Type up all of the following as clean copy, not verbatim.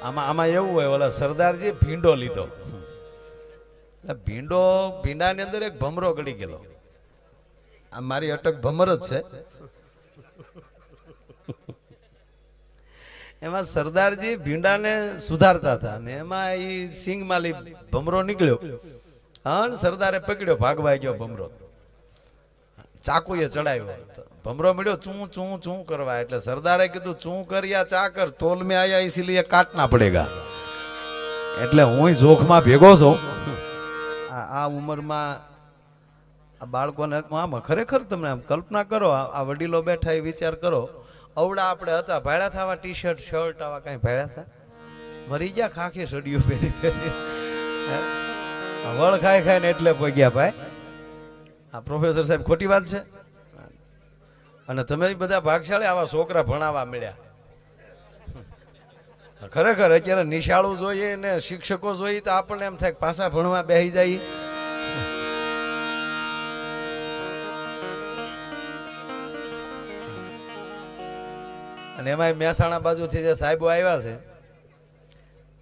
આમાં આમાં એવું હોય, ઓલા સરદારજી ભીંડો લીધો. ભીંડાની અંદર એક ભમરો ગળી ગયેલો. આ મારી અટક ભમર જ છે. એમાં સરદારજી ભીંડાને સુધારતા હતા ને એમાં એ સિંગ માલી ભમરો નીકળ્યો. હા, સરદારે પકડ્યો, ભાગવા ગયો ભમરો, ચાકુએ ચડાવ્યો. ભમરો મળ્યો ચૂં ચૂં ચૂં કરવા, એટલે સરદારે કીધું ચૂં કર્યા ચા કર, તોલ મેં આયા ઇસીલિए કાટના પડેગા. એટલે હું જોખમાં ભેગો છું. આ ઉંમરમાં આ બાળકોને આમાં ખરેખર તમે આમ કલ્પના કરો, આ વડીલો બેઠા એ વિચાર કરો, અવડા આપણે હતા ભાડ્યા થવા, ટી શર્ટ શર્ટ આવા કઈ ભાડ્યા હતા, મરી ગયા ખાખી સડિયું પહેરી પહેરી, વળ ખાઈ ખાઈને એટલે પગ્યા ભાઈ. આ પ્રોફેસર સાહેબ ખોટી વાત છે. અને તમે બધા ભાગશાળી આવા છોકરા ભણાવવા મળ્યા. ખરેખર અત્યારે નિશાળું જોઈએ ને શિક્ષકો જોઈએ તો આપણને એમ થાય પાછા ભણવા બેસી જાય. અને એમાં મહેસાણા બાજુથી જે સાહેબો આવ્યા છે,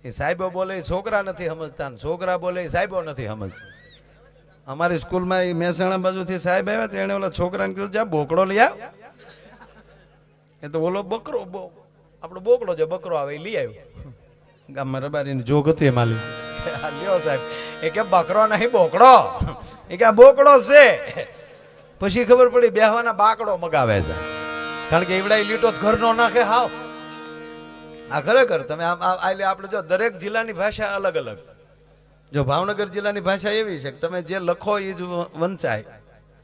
એ સાહેબો બોલે છોકરા નથી સમજતા, છોકરા બોલે સાહેબો નથી સમજતા. અમારી સ્કૂલમાં એ મહેસાણા બાજુથી સાહેબ આવ્યા, તેને ઓલા છોકરાને કીધું જા બોકડો લઈ આવ. એ તો ઓલો બકરો, આપણો બોકડો જે બકરો આવે એ લઈ આવ્યો. ગામમાં રબારીની જોગ હતી એમાં લ્યો સાહેબ. એ કે બકરો નહીં બોકડો, એ કે આ બોકડો છે. પછી ખબર પડી બેહવાના બાકડો મગાવે છે, કારણ કે એવડા લીટો ઘર નો નાખે. હાવ આ ખરેખર તમે આપણે જો દરેક જિલ્લાની ભાષા અલગ અલગ. જો ભાવનગર જિલ્લાની ભાષા એવી છે કે તમે જે લખો એ જ વંચાય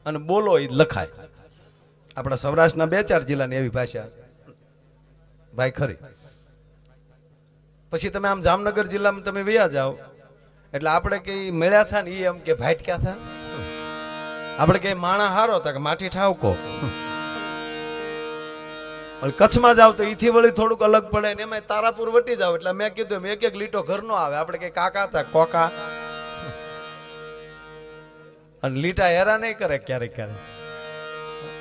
અને બોલો એ જ લખાય. આપણા સૌરાષ્ટ્રના 2-4 જિલ્લાની એવી ભાષા ભાઈ ખરી. પછી તમે આમ જામનગર જિલ્લામાં તમે વયા જાઓ એટલે આપણે કઈ મળ્યા થા ને એ એમ કે ભાઈટ ક્યાં થા, આપણે કઈ માણા હારો હતા કે માટી ઠાવકો. કચ્છમાં જાવ તો ઈથી વળી થોડુંક અલગ પડે ને એમાં તારાપુર વટી જાવ એટલે મેં કીધું એક એક લીટો ઘરનો આવે. આપણે કઈ કાકા હતા કોકા, અને લીટા હેરા નહીં કરે ક્યારેક ક્યારેક.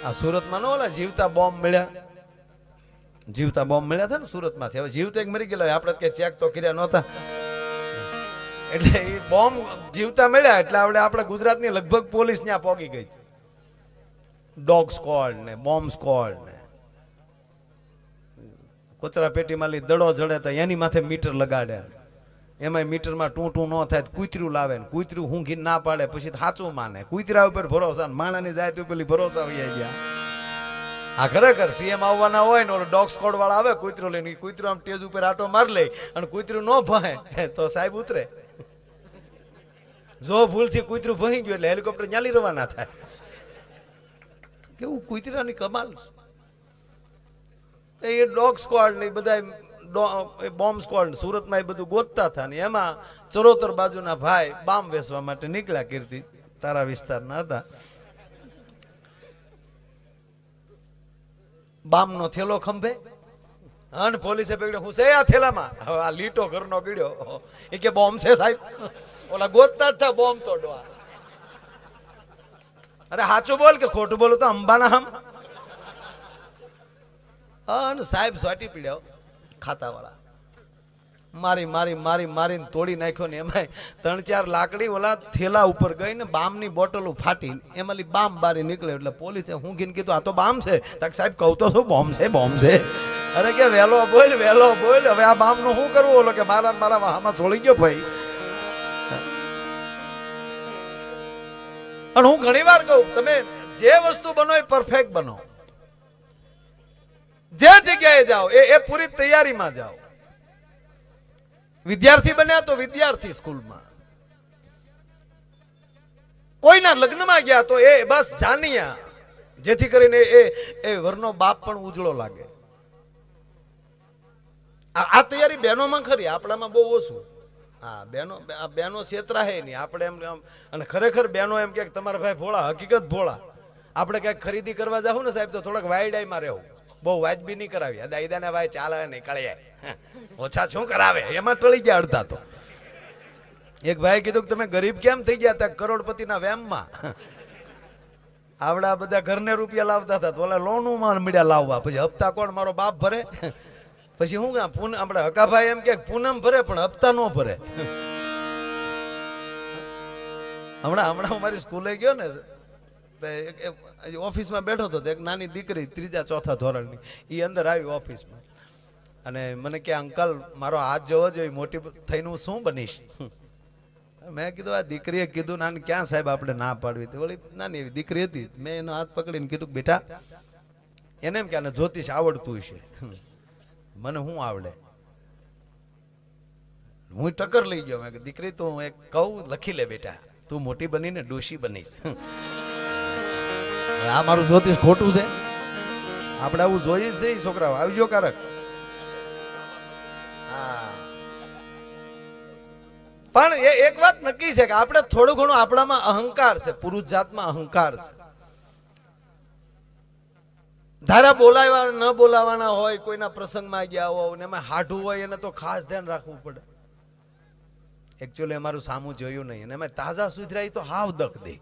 આ સુરતમાં નો ઓલા જીવતા બોમ્બ મળ્યા, જીવતા બોમ્બ મળ્યા હતા ને સુરતમાંથી. હવે જીવતા એક મરી ગયેલા, આપણે કઈ ચેક તો કર્યા નહોતા, એટલે એ બોમ્બ જીવતા મળ્યા એટલે આપણે ગુજરાતની લગભગ પોલીસ ત્યાં પોગી ગઈ છે. ડોગ સ્ક્વોડ ને બોમ્બ સ્ક્વોડ ને કચરા પેટીમાં લઈ દડો જડે તો એની માથે મીટર લગાડે. એમાં મીટરમાં ટૂં ન થાય કૂતર્યું લાવે ને કૂતર્યું ઊંઘી ના પાડે પછી સાચું માને. કૂતરા ઉપર ભરોસા, માણાની જાય તો પેલી ભરોસા આવી ગયા. આ ખરેખર સીએમ આવવાના હોય ને ઓલો ડોગ સ્કોડ વાળા આવે કૂતરો લઈને, કૂતરો આમ ટેજ ઉપર આટો માર લે અને કૂતરું ન ભહે તો સાહેબ ઉતરે. જો ભૂલથી કૂતરું ભહી ગયું એટલે હેલિકોપ્ટર ન્યાલી રવાના થાય. કેવું કૂતરાની કમાલ. એ ડોગ સ્ક્વોડ ને બધા બોમ્બ સ્ક્વોડ સુરતમાં એ બધું ગોતતા હતા ને એમાં ચરોતર બાજુના ભાઈ બામ વેચવા માટે નીકળ્યા. કીર્તિ તારા વિસ્તારના હતા. બામ નો થેલો ખંભે અને પોલીસે પકડ્યો. હું છે આ થેલામાં? હવે આ લીટો ઘરનો ગીડ્યો. એ કે બોમ્બ છે સાહેબ. ઓલા ગોતતા જ થા બોમ્બ તો ડોવા. અરે સાચું બોલ કે ખોટું બોલું તો અંબાના હમ. અને સાહેબ સ્વાટી પીડ્યા ખાતા વાળા. મારી મારી મારી મારીને તોડી નાખ્યો ને એમાં 3-4 લાકડી ઓલા થેલા ઉપર ગઈ ને બામની બોટલો ફાટી એમાં બામ બારી નીકળે. એટલે પોલીસે હું ગીને કીધું આ તો બામ છે. તક સાહેબ કહું તો શું બોમ્બ છે બોમ્બ છે. અરે કે વેલો બોલ વેલો બોલ. હવે આ બામ નું શું કરવું? ઓલો કે મારા વાહમાં છોડી ગયો ભાઈ. અને હું ઘણી વાર કહું તમે જે વસ્તુ બનો એ પરફેક્ટ બનો. જે જગ્યાએ જાઓ એ પૂરી તૈયારીમાં જાઓ. વિદ્યાર્થી બન્યા તો વિદ્યાર્થી સ્કૂલમાં, કોઈના લગ્નમાં ગયા તો એ બસ જાનિયા, જેથી કરીને એ વરનો બાપ પણ ઉજળો લાગે. આ તૈયારી બહેનોમાં ખરી, આપણામાં બહુ ઓછું. હા બહેનો છેતરા હે નહીં આપણે એમ. અને ખરેખર બહેનો એમ કે તમારા ભાઈ ભોળા, હકીકત ભોળા. આપણે કઈક ખરીદી કરવા જાવ ને સાહેબ તો થોડાક વાયડાઈમાં રહેવું, બહુ વાજબી નહીં કરાવી. દાઈદાને ભાઈ ચાલે નીકળે ઓછા શું કરાવે એમાં ટળી ગયા અડધા. તો એક ભાઈ કીધું કે તમે ગરીબ કેમ થઈ ગયા હતા? કરોડપતિના વેમમાં. આવડા બધા ઘરને રૂપિયા લાવતા હતા તો ઓલા લોનું માં મળ્યા લાવવા, પછી હપ્તા કોણ મારો બાપ ભરે? પછી હું આપણે હકાભાઈ એમ કે પૂનમ ભરે પણ હપ્તા નો ભરે. હમણાં અમારી સ્કૂલે ગયો ને, ઓફિસમાં બેઠો હતો, એક નાની દીકરી 3જા 4થા ધોરણની, એ અંદર આવી ઓફિસમાં અને મને કે અંકલ મારો હાથ જોવો જોઈએ, મોટી થઈને હું શું બનીશ. મેં કીધું આ દીકરીએ કીધું નાની ક્યાં સાહેબ આપણે ના પાડવી હતી, ઓલી નાની એવી દીકરી હતી. મેં એનો હાથ પકડીને કીધું બેટા એને એમ કે આને જ્યોતિષ આવડતું હશે. મને શું આવડે, હું ટક્કર લઈ ગયો. મેં દીકરી તું એક કહું લખી લે બેટા, તું મોટી બનીને ડોશી બનીશ. આ મારું જ્યોતિષ ખોટું છે? આપણે આવું જોઈએ છે છોકરાઓ, આવજો કારક. પણ એક વાત નક્કી છે કે આપણે થોડું ઘણું આપણામાં અહંકાર છે, પુરુષ જાતમાં અહંકાર છે. ધારા બોલાવા ન બોલાવાના હોય, કોઈના પ્રસંગમાં ગયા હોય ને એમાં હાઢું હોય એને તો ખાસ ધ્યાન રાખવું પડે. એકચ્યુઅલી અમારું સામું જોયું નહીં, અને એમાં તાજા સુધરાઈ તો હાવ દખ દે.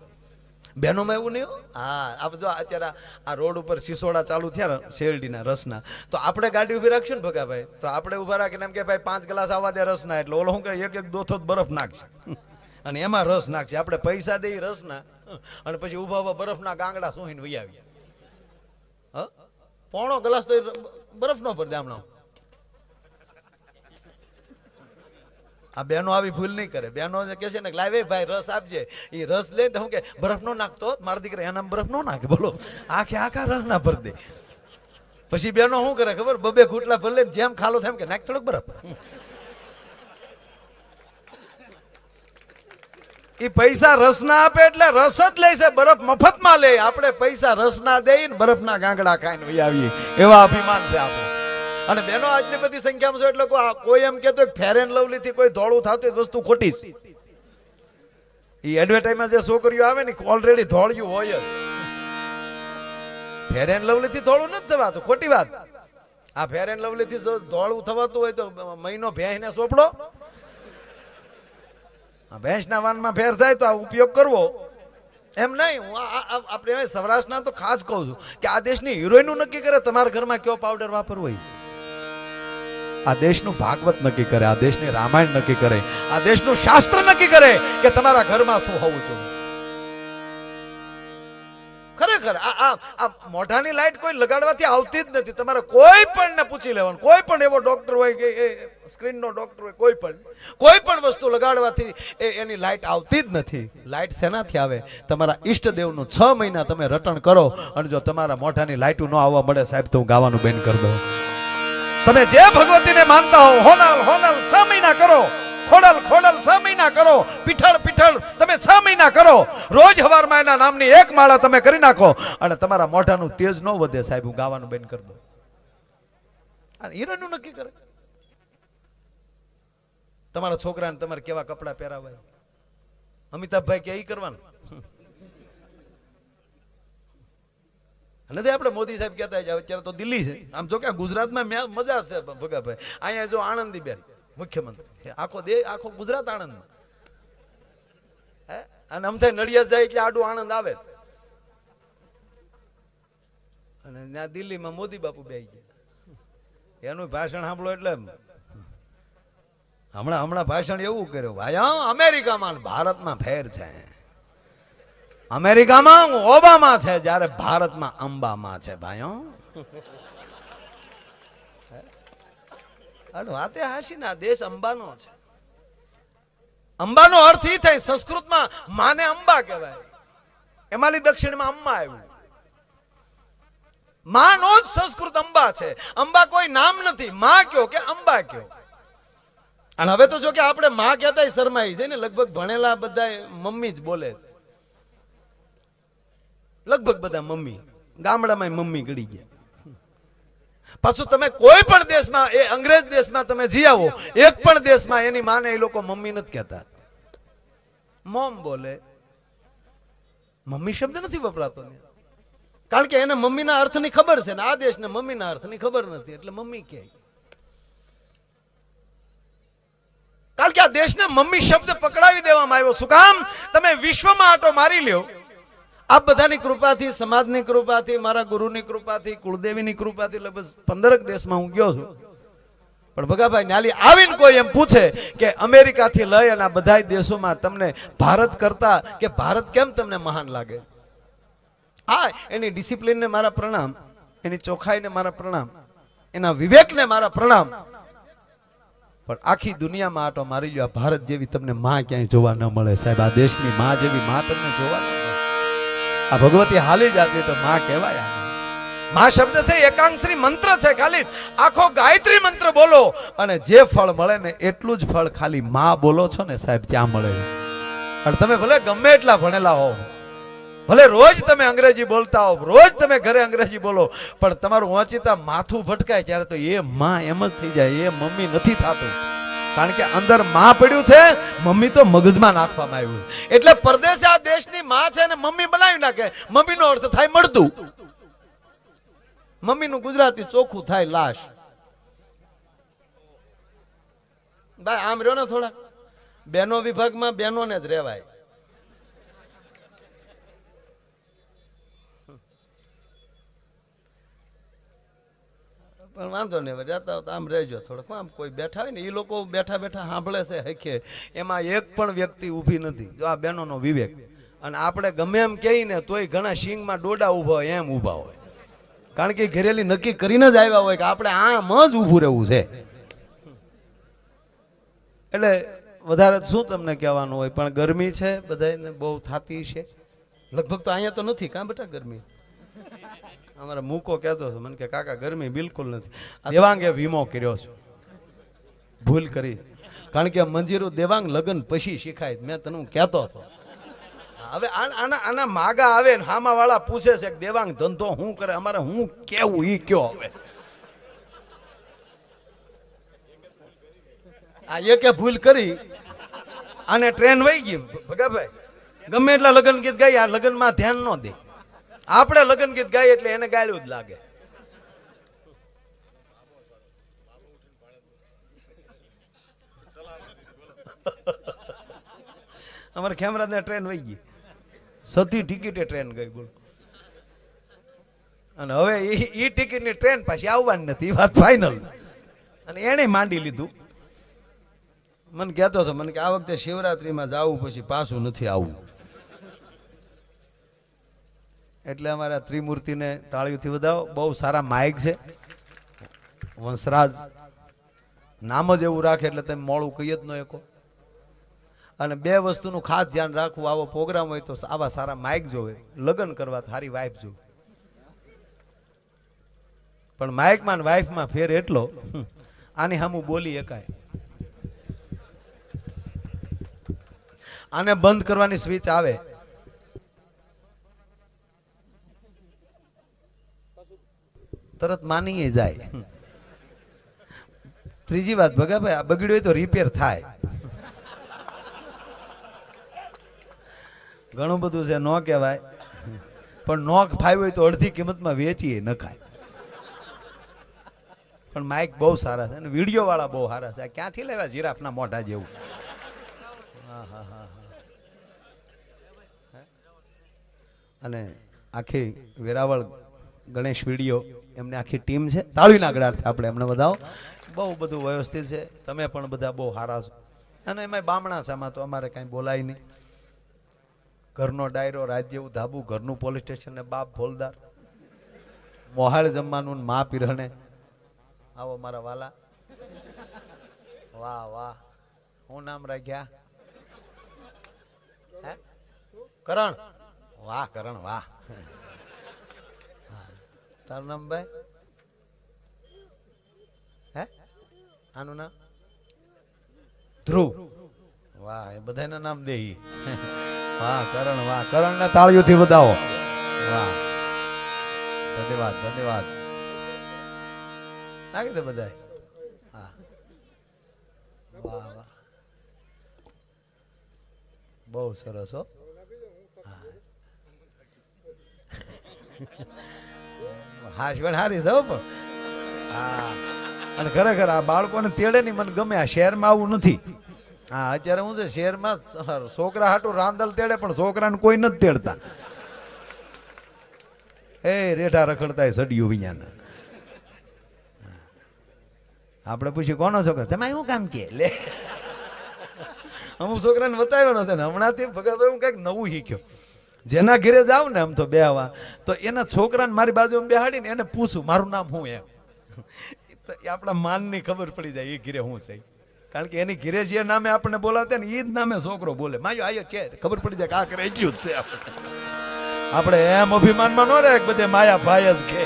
બહેનોમાં એવું નહીં. હા, આપ જો અત્યારે આ રોડ ઉપર સિસોડા ચાલુ થયા શેરડીના રસના, તો આપણે ગાડી ઉભી રાખશું ને ભગાભાઈ, તો આપણે ઉભા રાખીને એમ કે ભાઈ 5 ગ્લાસ આવવા દે રસના, એટલે ઓલો શું કરે એક દોથો બરફ નાખશે અને એમાં રસ નાખશે. આપણે પૈસા દઈ રસના અને પછી ઉભા ઉભા બરફના ગાંગડા સોહીને વહી આવીએ. પોણો ગ્લાસ તો બરફ નો ભર દે હમણાં. આ બહેનો આવી ભૂલ નહીં કરે. બહેનો કે છે ને લાવે ભાઈ રસ આપજે, એ રસ લે તો હું કે બરફ નો નાખતો, મારા દીકરા એના બરફ નો નાખે. બોલો, આખા રસ ના ભર દે. પછી બહેનો શું કરે ખબર, 2 ઘૂંટલા ભર લે, જેમ ખાલો થાય એમ કે નાખ થોડોક બરફ. એ પૈસા રસ ના આપે એટલે રસ જ લે છે, બરફ મફતમાં લે. આપણે પૈસા રસ ના દઈને બરફના ગાંગડા ખાઈને વહી આવીએ, એવા અભિમાન છે આપણું. અને બેનો આજની બધી સંખ્યામાં છે એટલે કોઈ એમ કેતો ફેર એન્ડ લવલી થી કોઈ ધોળું થતું વસ્તુ ખોટી છે. એ એડવર્ટાઇઝમાં જે છોકરીઓ આવે ને ઓલરેડી ધોળિયું હોય જ. ફેર એન્ડ લવલી થી ધોળું નથી થવાતું, ખોટી વાત. આ ફેર એન્ડ લવલી થી ધોળું થવાતું હોય તો મહિનો ભેંસને સોંપડો, ભેંસના વાનમાં ફેર થાય તો આ ઉપયોગ કરવો, એમ નહીં. હું આપણે સૌરાષ્ટ્રના તો ખાસ કહું છું કે આ દેશની હિરોઈનો નક્કી કરે તમારા ઘરમાં કયો પાવડર વાપરવો. આ દેશનું ભાગવત નક્કી કરે, આ દેશની રામાયણ નક્કી કરે, આ દેશનું શાસ્ત્ર નક્કી કરે કે તમારા ઘરમાં શું હોવું જોઈએ. ખરેખર આ મોઢાની લાઈટ કોઈ લગાડવાથી આવતી જ નથી. તમારે કોઈ પણ ને પૂછી લેવાનું, કોઈ પણ એવો ડોક્ટર હોય કે સ્ક્રીનનો ડોક્ટર હોય, કોઈ પણ વસ્તુ લગાડવાથી એની લાઈટ આવતી જ નથી. લાઈટ શેનાથી આવે? તમારા ઈષ્ટદેવનું 6 મહિના તમે રટણ કરો, અને જો તમારા મોઢાની લાઈટું ન આવવા મળે સાહેબ તો હું ગાવાનું બંધ કરી દઉં. તમે જે ભગવતીને માનતા હો, હોનલ 6 મહિના કરો, ખોડલ 6 મહિના કરો, પીઠળ તમે 6 મહિના કરો. રોજ હવારમાં એના નામની 1 માળા તમે કરી નાખો અને તમારા મોઢાનું તેજ ન વધે સાહેબ હું ગાવાનું બંધ કરી દઉં. હીરાનું નક્કી કરે. તમારા છોકરાને તમારે કેવા કપડા પહેરાવાય, અમિતાભભાઈ કે એ કરવાનું નથી. આપણે મોદી સાહેબ કહેતા અત્યારે તો દિલ્હી છે, આમ જો કે ગુજરાતમાં મજા છે ભગાભાઈ. અહીંયા જો આનંદીબેન મુખ્યમંત્રી, આખો ગુજરાત આણંદ. અને આમ થાય નડિયાદ જાય એટલે આડું આણંદ આવે. અને ત્યાં દિલ્હીમાં મોદી બાપુ બેસી ગયા, એનું ભાષણ સાંભળો એટલે હમણાં ભાષણ એવું કર્યું, ભાઈ અમેરિકામાં ભારતમાં ફેર છે. અમેરિકામાં ઓબામા છે, જ્યારે ભારતમાં અંબામાં છે. ભાઈઓ વાતે હાશી ના, દેશ અંબાનો છે. અંબાનો અર્થ એ થાય સંસ્કૃતમાં માને અંબા કહેવાય. એમાંની દક્ષિણમાં અંબા આવ્યું. માનો જ સંસ્કૃત અંબા છે. અંબા કોઈ નામ નથી, માં કયો કે અંબા કયો. અને હવે તો જો કે આપણે માં કહેતા શરમાઈ છે ને, લગભગ ભણેલા બધા મમ્મી જ બોલે છે. લગભગ બધા મમ્મી, ગામડામાં મમ્મી ગળી ગયા. પાછું તમે કોઈ પણ દેશમાં, એ અંગ્રેજ દેશમાં તમે જી આવો, એક પણ દેશમાં એની માને એ લોકો મમ્મી નથી કહેતા, મોમ બોલે. મમ્મી શબ્દ નથી વપરાતો, કારણ કે એને મમ્મીના અર્થની ખબર છે ને આ દેશને મમ્મીના અર્થની ખબર નથી, એટલે મમ્મી કહે. કારણ કે આ દેશને મમ્મી શબ્દ પકડાવી દેવામાં આવ્યો. શું કામ? તમે વિશ્વમાં આટો મારી લ્યો, આ બધાની કૃપાથી, સમાજની કૃપાથી, મારા ગુરુની કૃપાથી, કુળદેવીની કૃપાથી લગભગ 15 દેશમાં હું ગયો છું. પણ ભગાભાઈ ન્યાલી આવીને કોઈ એમ પૂછે કે અમેરિકાથી લઈ અને આ બધા દેશોમાં તમને ભારત કરતા કે ભારત કેમ તમને મહાન લાગે? હા, એની ડિસિપ્લિનને મારા પ્રણામ, એની ચોખ્ખાઈને મારા પ્રણામ, એના વિવેકને મારા પ્રણામ. પણ આખી દુનિયામાં આટો મારી લ્યો, ભારત જેવી તમને માં ક્યાંય જોવા ન મળે સાહેબ. આ દેશની માં જેવી માં તમને જોવા ન મળે. આ ભગવતી હાલી જાતી તો માં કહેવાય. માં શબ્દ છે એકાંક્ષરી મંત્ર છે. ખાલી આખો ગાયત્રી મંત્ર બોલો અને જે ફળ મળે ને એટલું જ ફળ ખાલી માં બોલો છો ને સાહેબ ત્યાં મળે. અને તમે ભલે ગમે એટલા ભણેલા હો, ભલે રોજ તમે અંગ્રેજી બોલતા હો, રોજ તમે ઘરે અંગ્રેજી બોલો, પણ તમારું વાંચીતા માથું ભટકાય ત્યારે તો એ માં એમ જ થઈ જાય, એ મમ્મી નથી થતું. કારણ કે અંદર માં પડ્યું છે, મમ્મી તો મગજમાં નાખવામાં આવ્યું. એટલે પરદેશ આ દેશની માં છે ને મમ્મી બનાવી નાખે. મમ્મીનો અર્થ થાય મળતું. મમ્મીનું ગુજરાતી ચોખ્ખું થાય લાશ. ભાઈ આમ રહ્યો ને થોડા, બેનો વિભાગમાં બેનોને જ રહેવાય. પણ વાંધો નહીં, જતા આમ રહેજો થોડોક. આમ કોઈ બેઠા હોય ને એ લોકો બેઠા બેઠા સાંભળે છે હખે, એમાં એક પણ વ્યક્તિ ઊભી નથી. જો આ બહેનોનો વિવેક. અને આપણે ગમે એમ કહીએ ને તોય ઘણા સિંગમાં ડોડા ઊભા હોય એમ ઊભા હોય. કારણ કે ઘરેલી નક્કી કરીને જ આવ્યા હોય કે આપણે આમ જ ઊભું રહેવું છે. એટલે વધારે શું તમને કહેવાનું હોય, પણ ગરમી છે બધાને બહુ થતી છે. લગભગ તો અહીંયા તો નથી કાં બેટા ગરમી? અમારા મૂકો કહેતો હતો મને કે કાકા ગરમી બિલકુલ નથી. દેવાંગે વીમો કર્યો છે, ભૂલ કરી. કારણ કે મંજીરું દેવાંગ લગ્ન પછી શીખાય. મેં તને કહેતો હતો. હવે આના માગા આવે ને હામા વાળા પૂછે છે કે દેવાંગ ધંધો શું કરે, અમારે હું કેવું ઈ કયો. હવે આ એકે ભૂલ કરી આને ટ્રેન વહી ગઈ. ભગાભાઈ ગમે એટલા લગ્ન ગીત ગાય, આ લગ્નમાં ધ્યાન ન દે. આપણે લગ્ન ગીત ગાય એટલે એને ગાળ્યું જ લાગે. અમારે ખેમરાજને ટ્રેન વહી ગઈ, સતી ટિકિટે ટ્રેન ગઈ બોલ. અને હવે એ ટિકિટની ટ્રેન પાછી આવવાની નથી, એ વાત ફાઇનલ. અને એને માંડી લીધું. મને કહેતો હતો મને કે આ વખતે શિવરાત્રીમાં જવું, પછી પાછું નથી આવવું. એટલે અમારા ત્રિમૂર્તિને તાળીઓથી વધાવો. બહુ સારા માઇક છે. વંશરાજ નામ જ એવું રાખે એટલે તમે મોડું કહી જ ન શકો. અને બે વસ્તુનું ખાસ ધ્યાન રાખવું, આવો પ્રોગ્રામ હોય તો આવા સારા માઇક જોવે. લગ્ન કરવા સારી વાઇફ જોવે. પણ માઇકમાં ને વાઇફમાં ફેર એટલો, આની સામું બોલી એકાય. આને બંધ કરવાની સ્વિચ આવે, તરત માની જાય. ત્રીજી વાત ભગાભાઈ, આ બગડ્યું હોય તો રિપેર થાય. ઘણું બધું છે, ન કહેવાય. પણ નોક ફાઈ હોય તો અડધી કિંમતમાં વેચીએ નખાય. પણ માઇક બહુ સારા છે અને વિડીયો વાળા બહુ સારા છે. ક્યાંથી લેવા જીરાફના મોઢા જેવું? હા હા હા. અને આખી વેરાવળ ગણેશ વિડીયો એમને આખી ટીમ છે. તાળીના ગળાથી આપણે એમને બધાઓ. બહુ બધું વ્યવસ્થિત છે. તમે પણ બધા બહુ સારા છો. અને એમાં બામણાસામાં તો અમારે કાંઈ બોલાય નહીં. ઘરનો ડાયરો, રાજ જેવું ધાબુ, ઘરનું પોલીસ સ્ટેશન ને બાપ ફોલદાર, મોહાળ જમવાનું મા પીરહણે. આવો મારા વાલા. વાહ વાહ, હું નામ રાખ્યા? હે કરણ. વાહ કરણ વાહ. તારું નામ ભાઈ? હે આનું નામ ધ્રુવ. વાહ, એ બધાના નામ દે. વાહ કરણ, વાહ. કરણ ને તાળીઓથી વધાવો. વાહ, ધન્યવાદ ધન્યવાદ. નાખી દે બધા. હા વાહ વાહ, બહુ સરસ હો. હાશવણ હારી જાવ પણ. હા, અને ખરેખર આ બાળકોને તેડે નહીં મને ગમે. આ શહેરમાં આવું નથી. હા, અત્યારે હું છે શહેરમાં છોકરા હાટું રાંદલ તેડે પણ છોકરાને કોઈ નથી તેડતા. એ રેઠા રખડતા સડિયું વિඥાન. આપણે પૂછ્યું કોનો છોકરો, તમે શું કામ કે લે. અમુક છોકરાને બતાવ્યો નથી ને હમણાંથી ભગાભાઈ હું કંઈક નવું શીખ્યો. જેના ઘરે જાવ ને આમ તો બેહવા તો એના છોકરાને મારી બાજુમાં બેહાડીને એને પૂછું મારું નામ શું એમ. એ આપણા માનની ખબર પડી જાય એ ઘરે શું છે, કારણ કે એની ઘરે જે નામે આપણને બોલાવતા ને એ જ નામે છોકરો બોલે માયો આયો છે, ખબર પડી જાય કે આ કરે એટલું જ છે. આપણે એમ અભિમાનમાં ન રહે બધે માયા ભાઈ જ કે.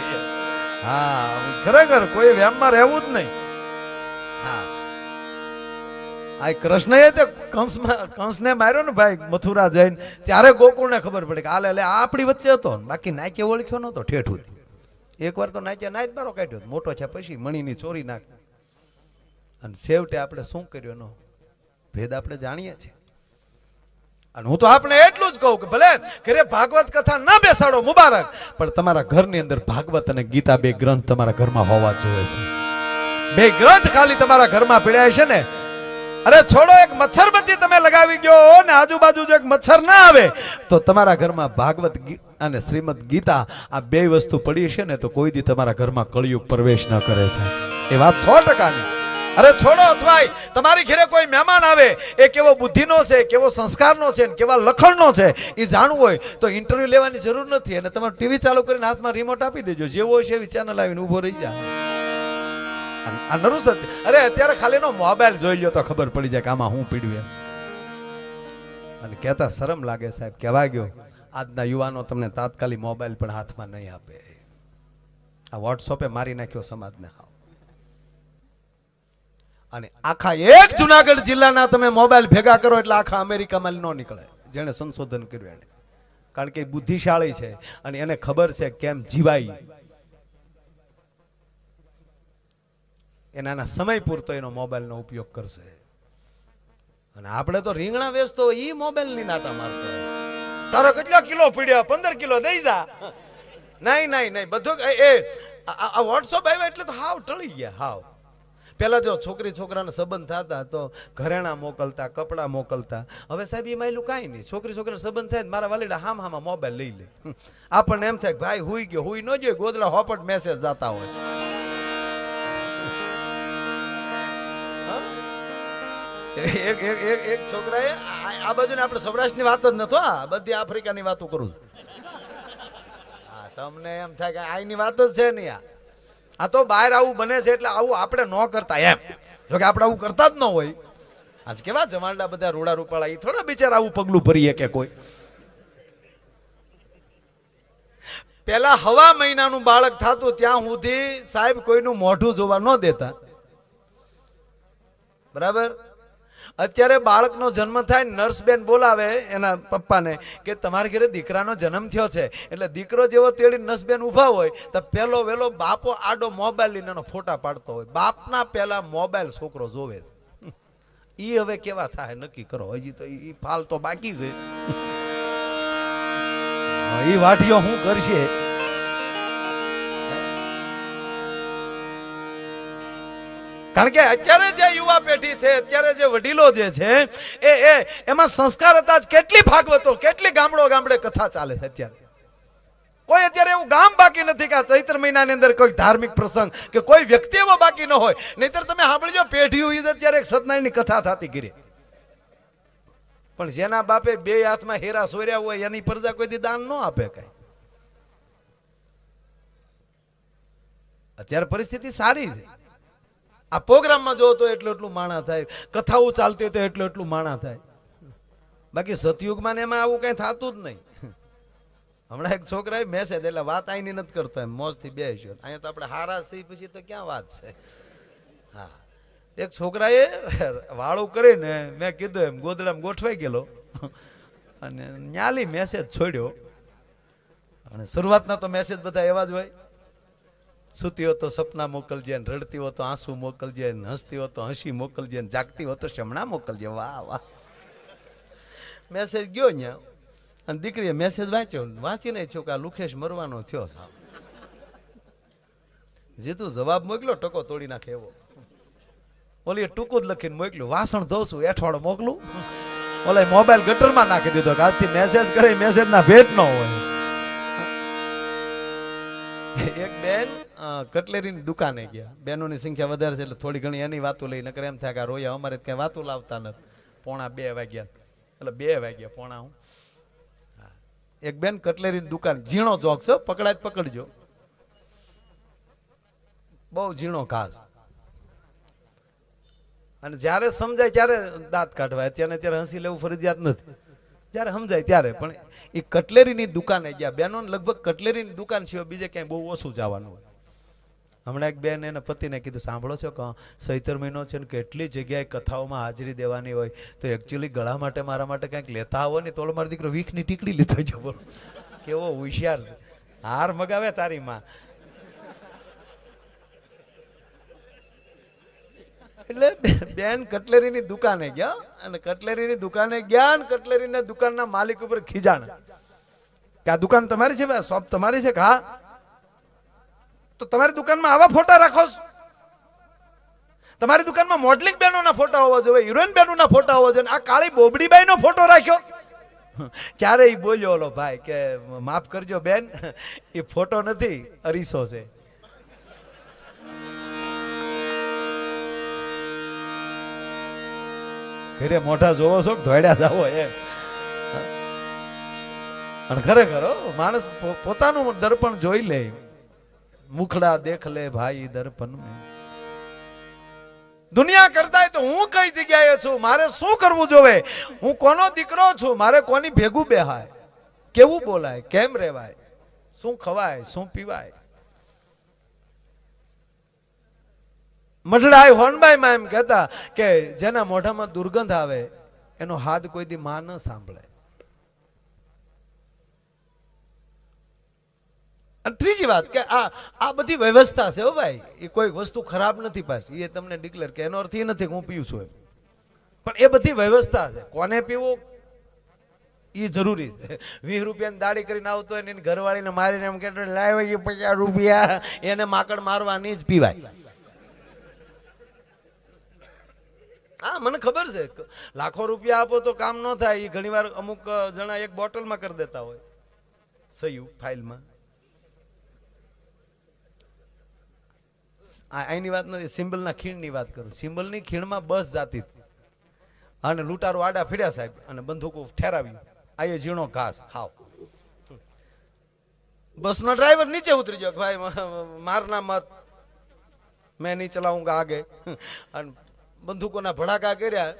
હા ખરેખર કોઈ વેમમાં રહેવું જ નહીં. હા આ કૃષ્ણએ તે કંસને માર્યો ને ભાઈ મથુરા જઈને, ત્યારે ગોકુળને ખબર પડી કે આલે આ આપણી વચ્ચે હતો, બાકી નાચે ઓળખ્યો નતો ઠેઠું. એકવાર તો નાચે નાચ બારો કાઢ્યો, મોટો છે પછી મણીની ચોરી નાખ. અને છેવટે આપણે શું કર્યો એનો ભેદ આપણે જાણીએ છીએ. અને હું તો આપણે એટલું જ કહું કે ભલે ઘરે ભાગવત કથા ના બેસાડો મુબારક, પણ તમારા ઘરની અંદર ભાગવત અને ગીતા બે ગ્રંથ તમારા ઘરમાં હોવા જોઈએ છે. બે ગ્રંથ ખાલી તમારા ઘરમાં પીડ્યા છે ને, અરે છોડો એક મચ્છરબત્તી તમે લગાવી ગયો ને આજુબાજુ જો એક મચ્છર ના આવે તો તમારા ઘરમાં ભાગવત અને શ્રીમદ ગીતા આ બે વસ્તુ પડી છે ને તો કોઈ દી તમારા ઘરમાં કળિયુગ પ્રવેશ ન કરે છે. એ વાત 100%ની. અરે છોડો અથવા તમારી ઘરે કોઈ મહેમાન આવે એ કેવો બુદ્ધિનો છે, કેવો સંસ્કારનો છે, કેવા લખણનો છે એ જાણવું હોય તો ઇન્ટરવ્યુ લેવાની જરૂર નથી. અને તમારે ટીવી ચાલુ કરીને હાથમાં રિમોટ આપી દેજો, જેવો હોય છે એવી ચેનલ આવીને ઉભો રહી જાય. આ નરું સત્ય. અરે અત્યારે ખાલી નો મોબાઈલ જોઈ લ્યો તો ખબર પડી જાય કે આમાં હું પીડ્યું. અને કહેતા શરમ લાગે સાહેબ, કહેવા ગયો આજના યુવાનો તમને તાત્કાલિક મોબાઈલ પણ હાથમાં નહીં આપે. આ વોટ્સઅપે મારી નાખ્યો સમાજને. અને આખા એક જુનાગઢ જિલ્લાના તમે મોબાઈલ ભેગા કરો એટલે આખા અમેરિકામાં ન નીકળે, જેને સંશોધન કર્યું એને. કારણ કે બુદ્ધિશાળી છે અને એને ખબર છે કેમ જીવાય. એના સમય પૂરતો એનો મોબાઈલનો ઉપયોગ કરશે. અને આપણે તો રીંગણા વેચતો હોય ઈ મોબાઈલ ની નાટા મારતો હોય. તારો કેટલો કિલો પીડ્યો, 15 કિલો દઈ જા. નહીં નહીં નહીં, બધું આ વોટ્સઅપ આવ્યા એટલે તો હાવ ટળી ગયા હાવ. પેલા જો છોકરી છોકરાના સંબંધ થતા તો ઘરેણા મોકલતા, કપડા મોકલતા. હવે સાહેબ એ માયલું કાંઈ નહીં, છોકરી છોકરાનો સંબંધ થાય મારા વાલીડા હામાં મોબાઈલ લઈ લે. આપણને એમ થાય ભાઈ હુઈ ગયો, હુઈ ન જોઈએ, ગોદડા હોપટ મેસેજ જતા હોય. એક છોકરાએ આ બાજુ આપણે સૌરાષ્ટ્રની વાત જ નતો, આ બધી આફ્રિકાની વાતો કરું. હા તમને એમ થાય કે આની વાત જ છે નહીં. આ તો બહાર આવું બને છે એટલે આવું આપણે ન કરતા એમ. જોકે આપણે આવું કરતા જ ન હોય. આજ કેવા જમાનડા બધા રૂડા રૂપાળા, એ થોડા બિચારા આવું પગલું ભરીએ કે કોઈ. પેલા હવા મહિનાનું બાળક થતું ત્યાં સુધી સાહેબ કોઈનું મોઢું જોવા ન દેતા, બરાબર. અત્યારે બાળકનો જન્મ થાય, નર્સ બેન બોલાવે એના પપ્પાને કે તમારા ઘરે દીકરાનો જન્મ થયો છે, એટલે દીકરો જેવો તેડી નર્સ બેન ઊભા હોય તો પેલો વેલો બાપો આડો મોબાઈલ લઈને એનો ફોટા પાડતો હોય. બાપના પેલા મોબાઈલ છોકરો જોવે છે. ઈ હવે કેવા થાય નક્કી કરો. હજી તો ઈ ફાલ તો બાકી છે. ઈ વાટીઓ શું કરશે? કારણ કે અત્યારે જે યુવા પેઢી છે, અત્યારે જે વડીલો જે છે એમાં સંસ્કાર હતા. કેટલી ભાગવતો, કેટલી ગામડે કથા ચાલે છે અત્યારે. કોઈ અત્યારે એવું ગામ બાકી નથી કે ચૈત્ર મહિનાની અંદર કોઈ ધાર્મિક પ્રસંગ કે કોઈ વ્યક્તિ એવો બાકી ન હોય. નહીતર તમે સાંભળજો પેઢીઓ અત્યારે એક સત્યનારાયણની કથા થતી કરી. પણ જેના બાપે બે હાથમાં હેરા સોર્યા હોય એની પ્રજા કોઈ દી દાન ન આપે કઈ. અત્યારે પરિસ્થિતિ સારી છે. આ પ્રોગ્રામમાં જો તો એટલું માણા થાય, કથાઓ ચાલતી તો એટલું માણા થાય. બાકી સતયુગમાં એમાં આવું કઈ થતું જ નહીં. હમણાં એક છોકરાએ મેસેજ, એટલે વાત આઈની નથી કરતો એમ મોજથી બેસ્યો. અહીંયા તો આપણે હારા સી પછી તો ક્યાં વાત છે. હા એક છોકરાએ વાળું કરીને મેં કીધું એમ ગોદડામાં ગોઠવાઈ ગયેલો અને ન્યાલી મેસેજ છોડ્યો. અને શરૂઆતના તો મેસેજ બધા એવા જ હોય. સૂતી હો તો સપના મોકલજે, રડતી હો તો આંસુ મોકલજે, હસતી હો તો હસી મોકલજે, જાગતી હો તો શમણા મોકલજે. વાહ વાહ. મેસેજ ગયો ત્યાં અને દીકરીએ મેસેજ વાંચ્યો, વાંચીને છોકરા લુખેશ મરવાનો થયો. જીતું જવાબ મોકલ્યો ટકો તોડી નાખે એવો. ઓલી ટૂંકું જ લખીને મોકલ્યું, વાસણ ધોઉં છું એઠવાડો મોકલું. ઓલા મોબાઈલ ગટરમાં નાખી દીધો કે આજથી મેસેજ કરે મેસેજ ના ભેટ ન હોય. એક બેન કટલેરીની દુકાને ગયા. બહેનોની સંખ્યા વધારે છે એટલે થોડી ઘણી એની વાતો લઈ, નકર એમ થાય કે આ રોયા અમારે કઈ વાતો લાવતા નથી. 1:30 વાગ્યા એટલે 2 વાગ્યા પોણા હું. એક બેન કટલેરીની દુકાન, ઝીણો જોક છે, પકડાય જ પકડજો, બહુ ઝીણો ઘાસ. અને જ્યારે સમજાય ત્યારે દાંત કાઢવા, અત્યારે હસી લેવું ફરજિયાત નથી, જ્યારે સમજાય ત્યારે. પણ એ કટલેરીની દુકાને ગયા. બહેનો લગભગ કટલેરીની દુકાન સિવાય બીજે ક્યાંય બહુ ઓછું જવાનું હોય. હમણાં એક બેન એના પતિને કીધું, સાંભળો છો કે સૈતર મહિનો છે ને કેટલી જગ્યાએ કથાઓમાં હાજરી દેવાની હોય, તો એકચ્યુઅલી ગળા માટે મારા માટે કંઈક લેતા આવો ને, તો મારો દીકરો વીખની ટીકડી લીધો છે. બોલો કેવો હોશિયાર છે, હાર મગાવે તારી માં. એટલે બેન કટલેરીની દુકાને ગયા, અને કટલેરીની દુકાને ગયા, અને કટલેરીના દુકાનના માલિક ઉપર ખીજાણ કે આ દુકાન તમારી છે, શોપ તમારી છે? હા, તો તમારી દુકાનમાં આવા ફોટા રાખો છો? તમારી દુકાનમાં મોડલિંગ બહેનોના ફોટા હોવા જોઈએ, હિરોઈન બહેનોના ફોટા હોવા જોઈએ, આ કાળી બોબડીબાઈનો ફોટો રાખ્યો. ત્યારે એ બોલ્યો ઓલો ભાઈ કે માફ કરજો બેન, એ ફોટો નથી, અરીસો છે. ઘરે મોઢા જોવો છો કે ધોળ્યા જાવો એમ. અને ખરેખર માણસ પોતાનું દર્પણ જોઈ લે, મુખડા દેખ લે ભાઈ દર્પણ મેં. દુનિયા કરતા તો હું કઈ જગ્યાએ છું, મારે શું કરવું જોવે, હું કોનો દીકરો છું, મારે કોની ભેગું બેહાય, કેવું બોલાય, કેમ રેવાય, શું ખવાય, શું પીવાય. મઢડાઈ હોનબાઈ માં એમ કહેતા કે જેના મોઢામાં દુર્ગંધ આવે એનો હાથ કોઈ દી માં ન સાંભળે. ત્રીજી વાત કે આ બધી વ્યવસ્થા છે હો ભાઈ, એ કોઈ વસ્તુ ખરાબ નથી. પાછી એ તમને ડિક્લેર કે એનો અર્થ એ નથી કે હું પીવું છું એમ, પણ એ બધી વ્યવસ્થા છે. કોને પીવું એ જરૂરી છે. 20 રૂપિયાની દાડી કરીને આવતો હોય ને એની ઘરવાળીને મારીને એમ કે લાવ્યો 50 રૂપિયા, એને માકડ મારવાની જ પીવાય. હા, મને ખબર છે, લાખો રૂપિયા આપો તો કામ ન થાય. એ ઘણી વાર અમુક જણા એક બોટલમાં કરી દેતા હોય, સહયું ફાઇલમાં. આની વાત નથી, સિમ્બલના ખીણની વાત કરું. સિમ્બલની ખીણમાં બસ જાતી અને લૂંટારો આડા ફીડ્યા સાહેબ, અને બંદૂકો ઠેરાવ્યું. આ એ ઝીણો ઘાસ હાવ. બસનો ડ્રાઈવર નીચે ઉતરી ગયો, ભાઈ મારના મત, મેં નહીં ચલાવુંગા આગે. અને બંદૂકોના ભડાકા કર્યા,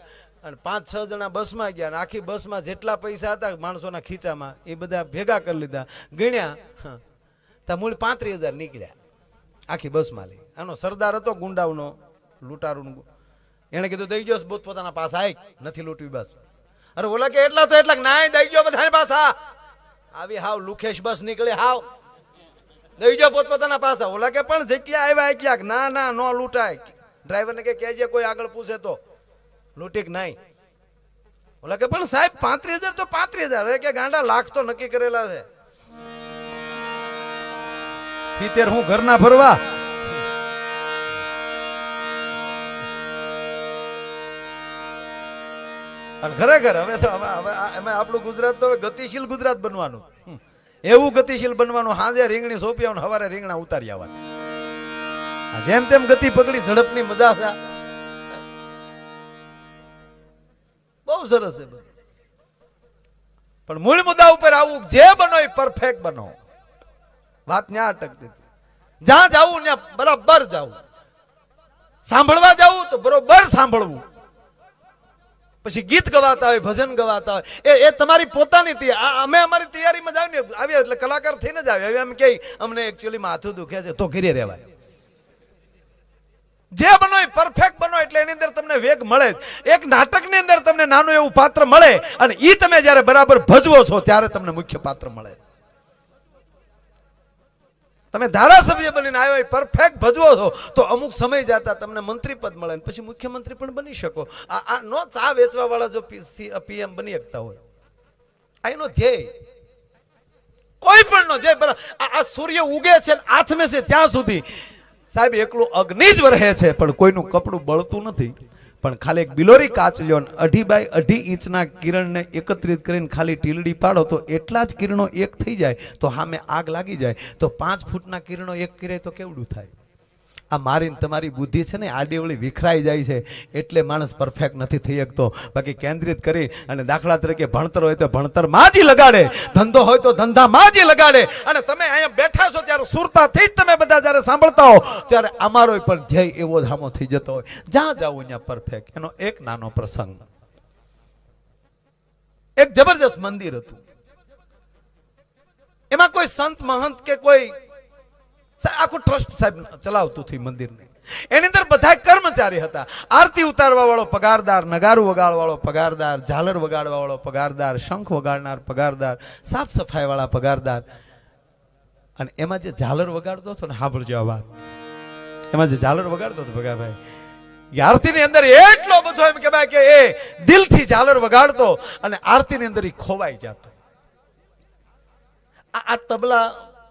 અને 5-6 જણા બસમાં ગયા, અને આખી બસમાં જેટલા પૈસા હતા માણસોના ખીચામાં એ બધા ભેગા કરી લીધા, ગણ્યા તા મૂળ 35,000 નીકળ્યા આખી બસમાં લઈ. આનો સરદાર હતો ગુંડાઓનો, લૂંટારૂનો. એને કીધું દઈ ગયો પોતાના પાસા, આય નથી લૂંટવી બસ. અરે ઓલા કે એટલા તો એટલા, ના દઈ ગયો બધાને પાસા. આવી હાવ લુખેશ બસ નીકળે, હાવ દઈ ગયો પોતપોતાના પાસા. ઓલા કે પણ જેટલા આવ્યા એટલા, ના ના નો લૂંટાય. ડ્રાઈવરને કે કહેજે કોઈ આગળ પૂછે તો લૂંટી કે નહીં. ઓલા કે પણ સાહેબ 35,000 તો 35,000 કે ગાંડા, લાખ તો નક્કી કરેલા છે. 70 હું ઘરના ભરવા. અને ખરેખર હવે તો એમાં આપણું ગુજરાત તો ગતિશીલ ગુજરાત બનવાનું, એવું ગતિશીલ બનવાનું. સાંજે રીંગણી સોંપી આવવાનું, સવારે રીંગણા ઉતારી આવવાનું. જેમ તેમ ગતિ પકડી, ઝડપની મજા છે. બહુ સરસ છે બધું. પણ મૂળ મુદ્દા ઉપર આવું, જે બનો એ પરફેક્ટ બનો. વાત ન્યા અટકતી. જ્યાં જાવું ત્યાં બરાબર જાવું, સાંભળવા જાવું તો બરોબર સાંભળવું. પછી ગીત ગવાતા હોય, ભજન ગવાતા હોય, એ તમારી પોતાની. અમે અમારી તૈયારીમાં જાવ ને આવ્યા એટલે કલાકાર થઈને જ આવ્યા. એમ કે અમને એકચ્યુઅલી માથું દુખે છે તો ઘરે રહેવાય. જે બનો એ પરફેક્ટ બનો, એટલે એની અંદર તમને વેગ મળે. એક નાટકની અંદર તમને નાનું એવું પાત્ર મળે, અને એ તમે જ્યારે બરાબર ભજવો છો ત્યારે તમને મુખ્ય પાત્ર મળે. તમે ધારાસભ્ય બનીને આવ્યો પરફેક્ટ ભજવો છો તો અમુક સમય જતા તમને મંત્રી પદ મળે, પછી મુખ્યમંત્રી પણ બની શકો. આ નો ચા વેચવા વાળા જો પીએમ બની શકતા હોય, આ એનો ધ્યેય. કોઈ પણ નો જે આ સૂર્ય ઉગે છે આથમે છે ત્યાં સુધી સાહેબ એકલું અગ્નિ જ વરહે છે, પણ કોઈનું કપડું બળતું નથી, પણ ખાલી એક બિલોરી કાચ લ્યો ને 2.5 બાય 2.5 ઇંચના કિરણને એકત્રિત કરીને ખાલી ટીલડી પાડો તો એટલા જ કિરણો એક થઈ જાય તો સામે આગ લાગી જાય. તો 5 ફૂટના કિરણો એક કરે તો કેવડું થાય? આ મારી તમારી બુદ્ધિ છે ને આડીવળી વિખરાઈ જાય છે એટલે માણસ પરફેક્ટ નથી થઈ શકતો. બાકી કેન્દ્રિત કરી અને દાખલા તરીકે ભણતર હોય તો ભણતરમાં જ લગાડે, ધંધો હોય તો ધંધામાં જ લગાડે. અને તમે અહીંયા બેઠા છો ત્યારે સુરતાથી જ તમે બધા જ્યારે સાંભળતા હો ત્યારે અમારો પણ ધ્યેય એવો ધામો થઈ જતો હોય. જ્યાં જાવું અહીંયા પરફેક્ટ. એનો એક નાનો પ્રસંગ, એક જબરજસ્ત મંદિર હતું. એમાં કોઈ સંત મહંત કે કોઈ આખું ટ્રસ્ટ સાહેબ ચલાવતું હતું મંદિરને. એની અંદર બધા કર્મચારી હતા. આરતી ઉતારવા વાળો પગારદાર, નગારું વગાડવા વાળો પગારદાર, ઝાલર વગાડવા વાળો પગારદાર, શંખ વગાડનાર પગારદાર, સાફ સફાઈ વાળા પગારદાર. અને એમાં જે ઝાલર વગાડતો હતો ને, સાંભળજો આ વાત, એમાં જે ઝાલર વગાડતો હતો ભગાભાઈ, આરતીની અંદર એટલો બધો એમ કહેવાય કે એ દિલથી ઝાલર વગાડતો અને આરતીની અંદર એ ખોવાઈ જતો. આ તબલા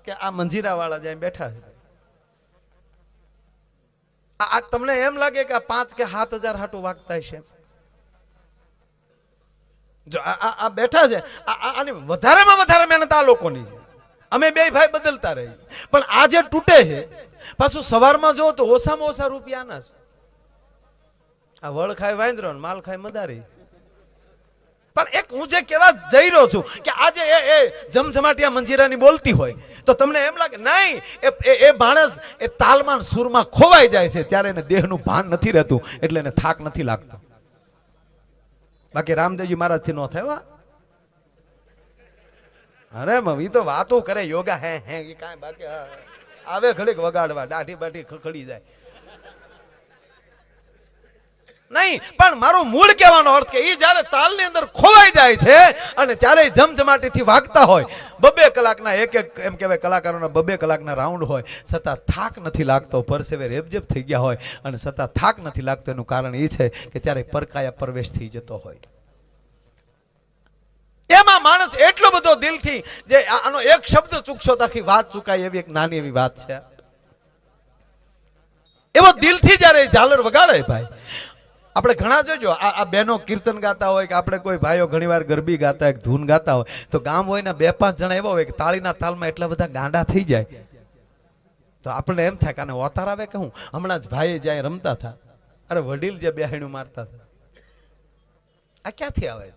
કે આ મંજીરા વાળા જ્યાં બેઠા છે, આ તમને એમ લાગે કે આ 5 કે 7 હજાર હાટું વાગતા છે? જો આ બેઠા છે, આની વધારેમાં વધારે મહેનત આ લોકોની છે. અમે બે ભાઈ બદલતા રહી, પણ આ જે તૂટે છે પાછું સવારમાં જો તો ઓછામાં ઓછા રૂપિયાના છે. આ વળ ખાય વાંદરો ને માલ ખાય મદારી. પણ એક હું જે કહેવા જઈ રહ્યો છું કે આજે એ જમજમાટિયા મંજીરાની બોલતી હોય તો તમને એમ લાગે નહીં, એ માણસ એ તાલમાં સુરમાં ખોવાઈ જાય છે ત્યારે એને દેહનું ભાન નથી રહેતું એટલે એને થાક નથી લાગતો. બાકી રામદેવજી મહારાજથી ન થાય. અરે ઈ તો વાતો કરે યોગા હે એ કાંઈ બાકી આવે ઘડીક વગાડવા, દાઢી બાઢી ખખડી જાય નહીં. પણ મારું મૂળ કહેવાનો અર્થ કે એ જ્યારે તાલની અંદર ખોવાઈ જાય છે અને જ્યારે જમજમાટીથી વાગતા હોય, 2 કલાકના એક એમ કહેવાય કલાકારોના 2 કલાકના રાઉન્ડ હોય, છતાં થાક નથી લાગતો, પરસેવે રેબજેબ થઈ ગયા હોય અને છતાં થાક નથી લાગતો. એનું કારણ એ છે કે ત્યારે પરકાયા પ્રવેશ થઈ જતો હોય. એમાં માણસ એટલો બધો દિલથી, જે આનો એક શબ્દ ચૂકશો તો આખી વાત ચૂકાય એવી એક નાની એવી વાત છે. એવો દિલથી જ્યારે ઝાલર વગાડે ભાઈ, આપણે ઘણા જોજો આ બહેનો કીર્તન ગાતા હોય કે આપણે કોઈ ભાઈઓ ઘણીવાર ગરબી ગાતા હોય, ધૂન ગાતા હોય તો ગામ હોય ને 2-5 જણા એવા હોય કે તાળીના તાલમાં એટલા બધા ગાંડા થઈ જાય તો આપણને એમ થાય કે આને ઓતાર આવે કે હું. હમણાં જ ભાઈ જાય રમતા હતા, અરે વડીલ જે બેહાણું મારતા હતા, આ ક્યાંથી આવે?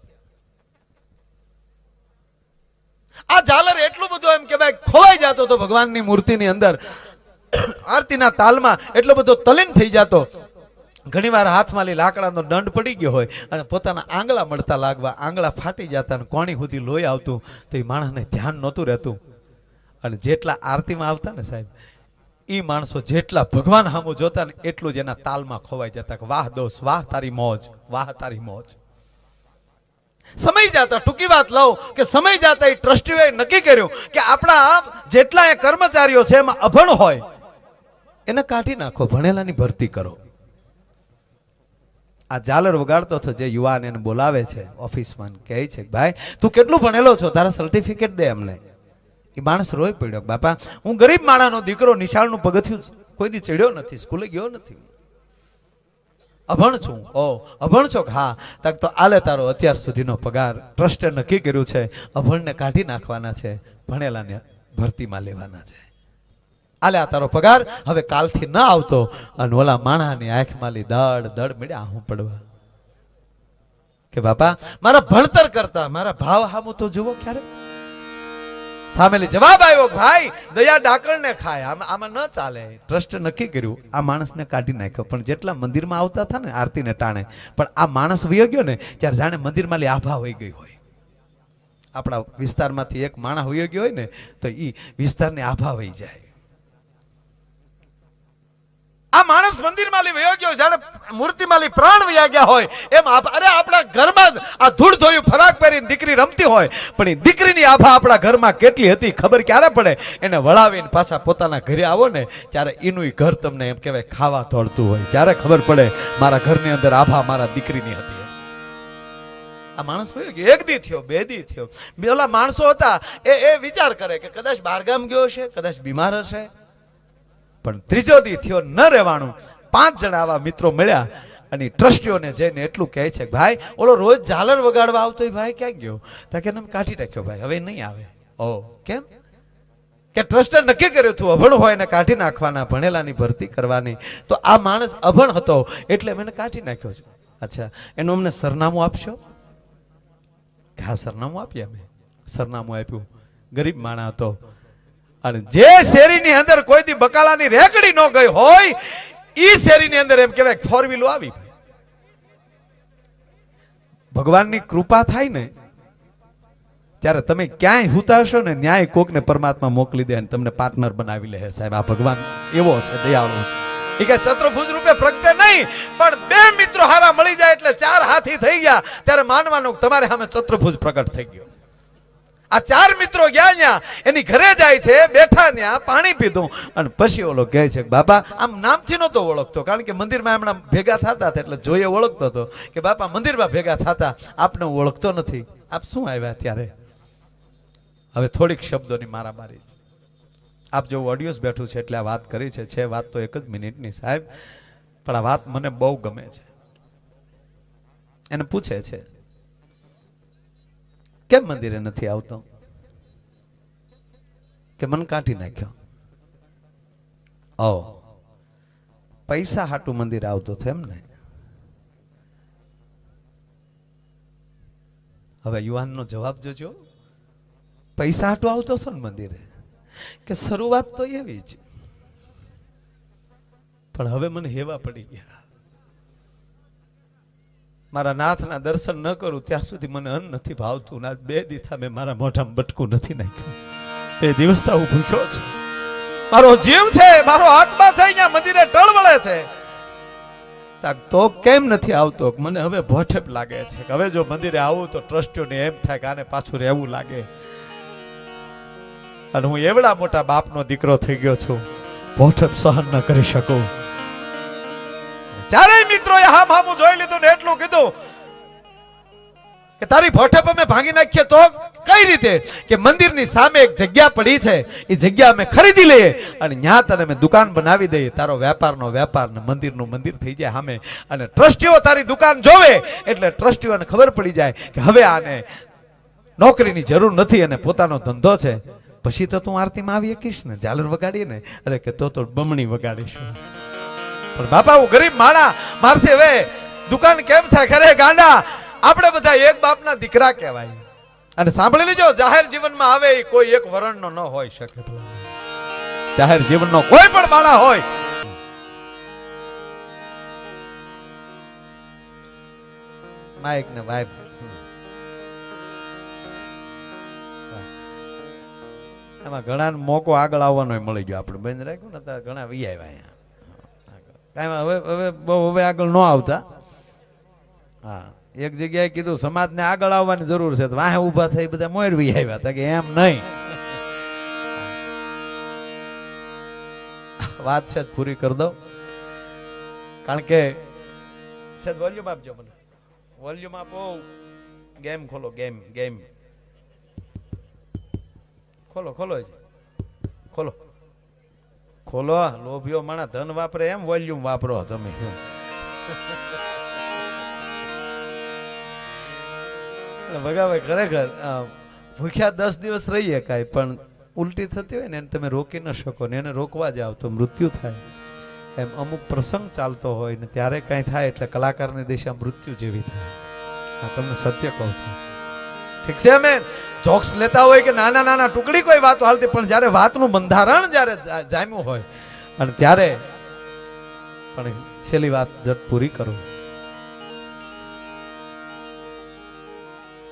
આ ઝાલર એટલું બધું એમ કે ભાઈ ખોવાઈ જતો તો ભગવાનની મૂર્તિની અંદર, આરતીના તાલમાં એટલો બધો તલીન થઈ જતો. ઘણીવાર હાથમાં લાકડાનો દંડ પડી ગયો હોય અને પોતાના આંગળા મળતા લાગવા, આંગળા ફાટી જતા અને કોણી સુધી લોહી આવતું તો એ માણસને ધ્યાન નહોતું રહેતું. અને જેટલા આરતીમાં આવતા ને સાહેબ, એ માણસો જેટલા ભગવાન સામું જોતા ને એટલું જ એના તાલમાં ખોવાઈ જતા કે વાહ દોસ્ત, વાહ તારી મોજ, વાહ તારી મોજ. સમય જતા, ટૂંકી વાત લઉં કે સમય જતા એ ટ્રસ્ટીઓએ નક્કી કર્યું કે આપણા જેટલા એ કર્મચારીઓ છે એમાં અભણ હોય એને કાઢી નાખો, ભણેલાની ભરતી કરો. આ ઝાલર વગાડતો હતો જે યુવાન એને બોલાવે છે ઓફિસમાં, કહે છે ભાઈ તું કેટલું ભણેલો છો, તારા સર્ટિફિકેટ દે અમને. એ માણસ રોઈ પડ્યો, બાપા હું ગરીબ માણાનો દીકરો, નિશાળનું પગથિયું કોઈ દી ચડ્યો નથી, સ્કૂલે ગયો નથી, અભણ છું. ઓ અભણ છો? હા. તક તો આલે તારો અત્યાર સુધીનો પગાર ટ્રસ્ટે નક્કી કર્યું છે, અભણને કાઢી નાખવાના છે, ભણેલાને ભરતીમાં લેવાના છે. આલે આ તારો પગાર, હવે કાલથી ન આવતો. અને ઓલા માણાની આંખમાં દડ દડ મળ્યા હું પડવા કે બાપા મારા ભણતર કરતા મારા ભાવ હામું તો જુઓ ક્યારે. સામેલી જવાબ આવ્યો, ભાઈ દયા ડાકણને ખાય, આમાં ન ચાલે. ટ્રસ્ટ નક્કી કર્યું આ માણસને કાઢી નાખ્યો. પણ જેટલા મંદિરમાં આવતા હતા ને આરતીને ટાણે, પણ આ માણસ વયો ગયો ને ત્યારે જાણે મંદિરમાં આભા વહી ગઈ હોય. આપણા વિસ્તારમાંથી એક માણસ વયો ગયો હોય ને તો એ વિસ્તારની આભા વહી જાય. આ માણસ મંદિરમાં વયો ગયો જાણે મૂર્તિમાં પ્રાણ વયા ગયા હોય એમ. અરે આપણા ઘરમાં જ આ ધૂળ ધોયું ફરાક પહેરીને દીકરી રમતી હોય, પણ એ દીકરીની આભા આપણા ઘરમાં કેટલી હતી ખબર ક્યારે પડે? એને વળાવીને પાછા પોતાના ઘરે આવો ને ત્યારે એનું ઘર તમને એમ કહેવાય ખાવા તોડતું હોય, ત્યારે ખબર પડે મારા ઘરની અંદર આભા મારા દીકરીની હતી. આ માણસ વયો ગયો. 1 દી થયો, 2 દી થયો. પેલા માણસો હતા એ વિચાર કરે કે કદાચ બહારગામ ગયો હશે, કદાચ બીમાર હશે. પણ 3જો દી થયો, ન રહેવાનું. 5 જણા આવા મિત્રો મળ્યા અને ટ્રસ્ટીઓને જઈને એટલું કહે છે કે ભાઈ ઓલો રોજ ઝાલર વગાડવા આવતો એ ભાઈ ક્યાં ગયો? તો કે કાઢી નાખ્યો ભાઈ, હવે નહીં આવે. ઓ કેમ? કે ટ્રસ્ટે નક્કી કર્યું હતું અભણ હોય એને કાઢી નાખવાના, ભણેલાની ભરતી કરવાની. તો આ માણસ અભણ હતો એટલે મેં કાઢી નાખ્યો છે. અચ્છા, એનું અમને સરનામું આપશો? કે હા સરનામું આપીએ. અમે સરનામું આપ્યું. ગરીબ માણસ હતો અને જે શેરીની અંદર કોઈ દી બકાલાની રેકડી ન ગઈ હોય ઈ શેરીની અંદર એમ કહેવાય ફોર વ્હીલો આવી. ભગવાનની કૃપા થાય ને ત્યારે તમે ક્યાંય હુતાશો ને ન્યાય કોકને પરમાત્મા મોકલી દે અને તમને પાર્ટનર બનાવી લે. સાહેબ આ ભગવાન એવો છે, દયાળુ છે. એ કે ચતુર્ભુજ રૂપે પ્રગટે નહીં, પણ બે મિત્રો હારા મળી જાય એટલે ચાર હાથી થઈ ગયા ત્યારે માનવાનું તમારે સામે ચતુર્ભુજ પ્રગટ થઈ ગયો. આ ચાર મિત્રો ગયા ત્યાં એની ઘરે જાય છે, બેઠા ત્યાં પાણી પીધું અને પછી ઓલો કહે છે બાપા, આમ નામથી નહોતો ઓળખતો કારણ કે મંદિરમાં એમણા ભેગા થતા હતા એટલે જોઈએ ઓળખતો હતો કે બાપા મંદિરમાં ભેગા થતા આપને ઓળખતો નથી, આપ શું આવ્યા ત્યારે? હવે થોડીક શબ્દોની મારામારી. આપ જેવું ઓડિયોસ બેઠું છે એટલે આ વાત કરી છે વાત તો 1 જ મિનિટની સાહેબ, પણ આ વાત મને બહુ ગમે છે. એને પૂછે છે કેમ મંદિરે નથી આવતો? કે મન કાઢી નાખ્યો. ઓ પૈસા હાટું મંદિરે આવતો હતો એમ ને? હવે યુવાનનો જવાબ જોજો. પૈસા હાટું આવતો હતો ને મંદિરે? કે શરૂઆત તો એવી જ, પણ હવે મને હેવા પડી ગયા. મારા નાથના દર્શન ન કરું ત્યાં સુધી મને અન્ન નથી ભાવતું. આજ 2 દિવસથી મેં મારા મોઢામાં બટકું નથી નાખ્યું. 2 દિવસથી હું ભૂખ્યો છું. મારો જીવ છે, મારો આત્મા છે અહીંયા મંદિરે ટળવળે છે. તો કેમ નથી આવતો? મને હવે ભોઠેપ લાગે છે કે હવે જો મંદિરે આવું તો ટ્રસ્ટીઓને એમ થાય કે આને પાછું રહેવું લાગે. અને હું એવડા મોટા બાપનો દીકરો થઈ ગયો છું, ભોઠેપ સહન ન કરી શકું. ચારેય મિત્રોએ હામું જોઈ લીધું ને એટલું કીધું કે તારી ભોઠેપ અમે ભાંગી નાખીએ તો કઈ રીતે? કે મંદિરની સામે એક જગ્યા પડી છે, એ જગ્યા અમે ખરીદી લઈએ અને ન્યા તને અમે દુકાન બનાવી દઈએ. તારો વેપારનો વેપાર ને મંદિરનું મંદિર થઈ જાય સામે. અને ટ્રસ્ટીઓ તારી દુકાન જોવે એટલે ટ્રસ્ટીઓને ખબર પડી જાય કે હવે આને નોકરીની જરૂર નથી અને પોતાનો ધંધો છે. પછી તો તું આરતીમાં આવી શકીશ ને, ઝાલર વગાડીએ ને? અરે કે તો બમણી વગાડીશું. પણ બાપા હું ગરીબ માણા, મારથી હવે દુકાન કેમ થાય? ખરે ગાંડા, આપણે બધા એક બાપના દીકરા કહેવાય. અને સાંભળી લેજો, જાહેર જીવનમાં આવે એ કોઈ એક વર્ણનો ન હોઈ શકે. જાહેર જીવનનો કોઈ પણ માણા હોય, માઇક ને વાઇફ એમાં ઘણા મોકો આગળ આવવાનો મળી ગયો. આપણે બંધ રાખ્યું ને તો ઘણા વી આવ્યા અહીંયા. હવે આગળ ન આવતા. હા, એક જગ્યાએ કીધું સમાજને આગળ આવવાની જરૂર છે, વાહે ઉભા થઈ બધા મોરવી આવ્યા હતા કે એમ નહીં. વાત છે પૂરી કરી દો કારણ કે વોલ્યુમ આપજો મને, વોલ્યુમ આપો. ગેમ ખોલો, ગેમ ખોલો ખોલો. લોભિયો માણા ધન વાપરે એમ વોલ્યુમ વાપરો તમે. ભગાભાઈ ખરેખર ભૂખ્યા 10 દિવસ રહીએ કાંઈ, પણ ઉલટી થતી હોય ને એને તમે રોકી ન શકો ને એને રોકવા જાવ તો મૃત્યુ થાય. એમ અમુક પ્રસંગ ચાલતો હોય ને ત્યારે કાંઈ થાય એટલે કલાકારની દિશા મૃત્યુ જેવી થાય. આ તમને સત્ય કહું છું. ઠીક છે, અમે જોક્સ લેતા હોય કે નાના નાના ટુકડી કોઈ વાતો હાલતી, પણ જ્યારે વાતનું બંધારણ જ્યારે જામ્યું હોય અને ત્યારે પણ છેલ્લી વાત જટ પૂરી કરું.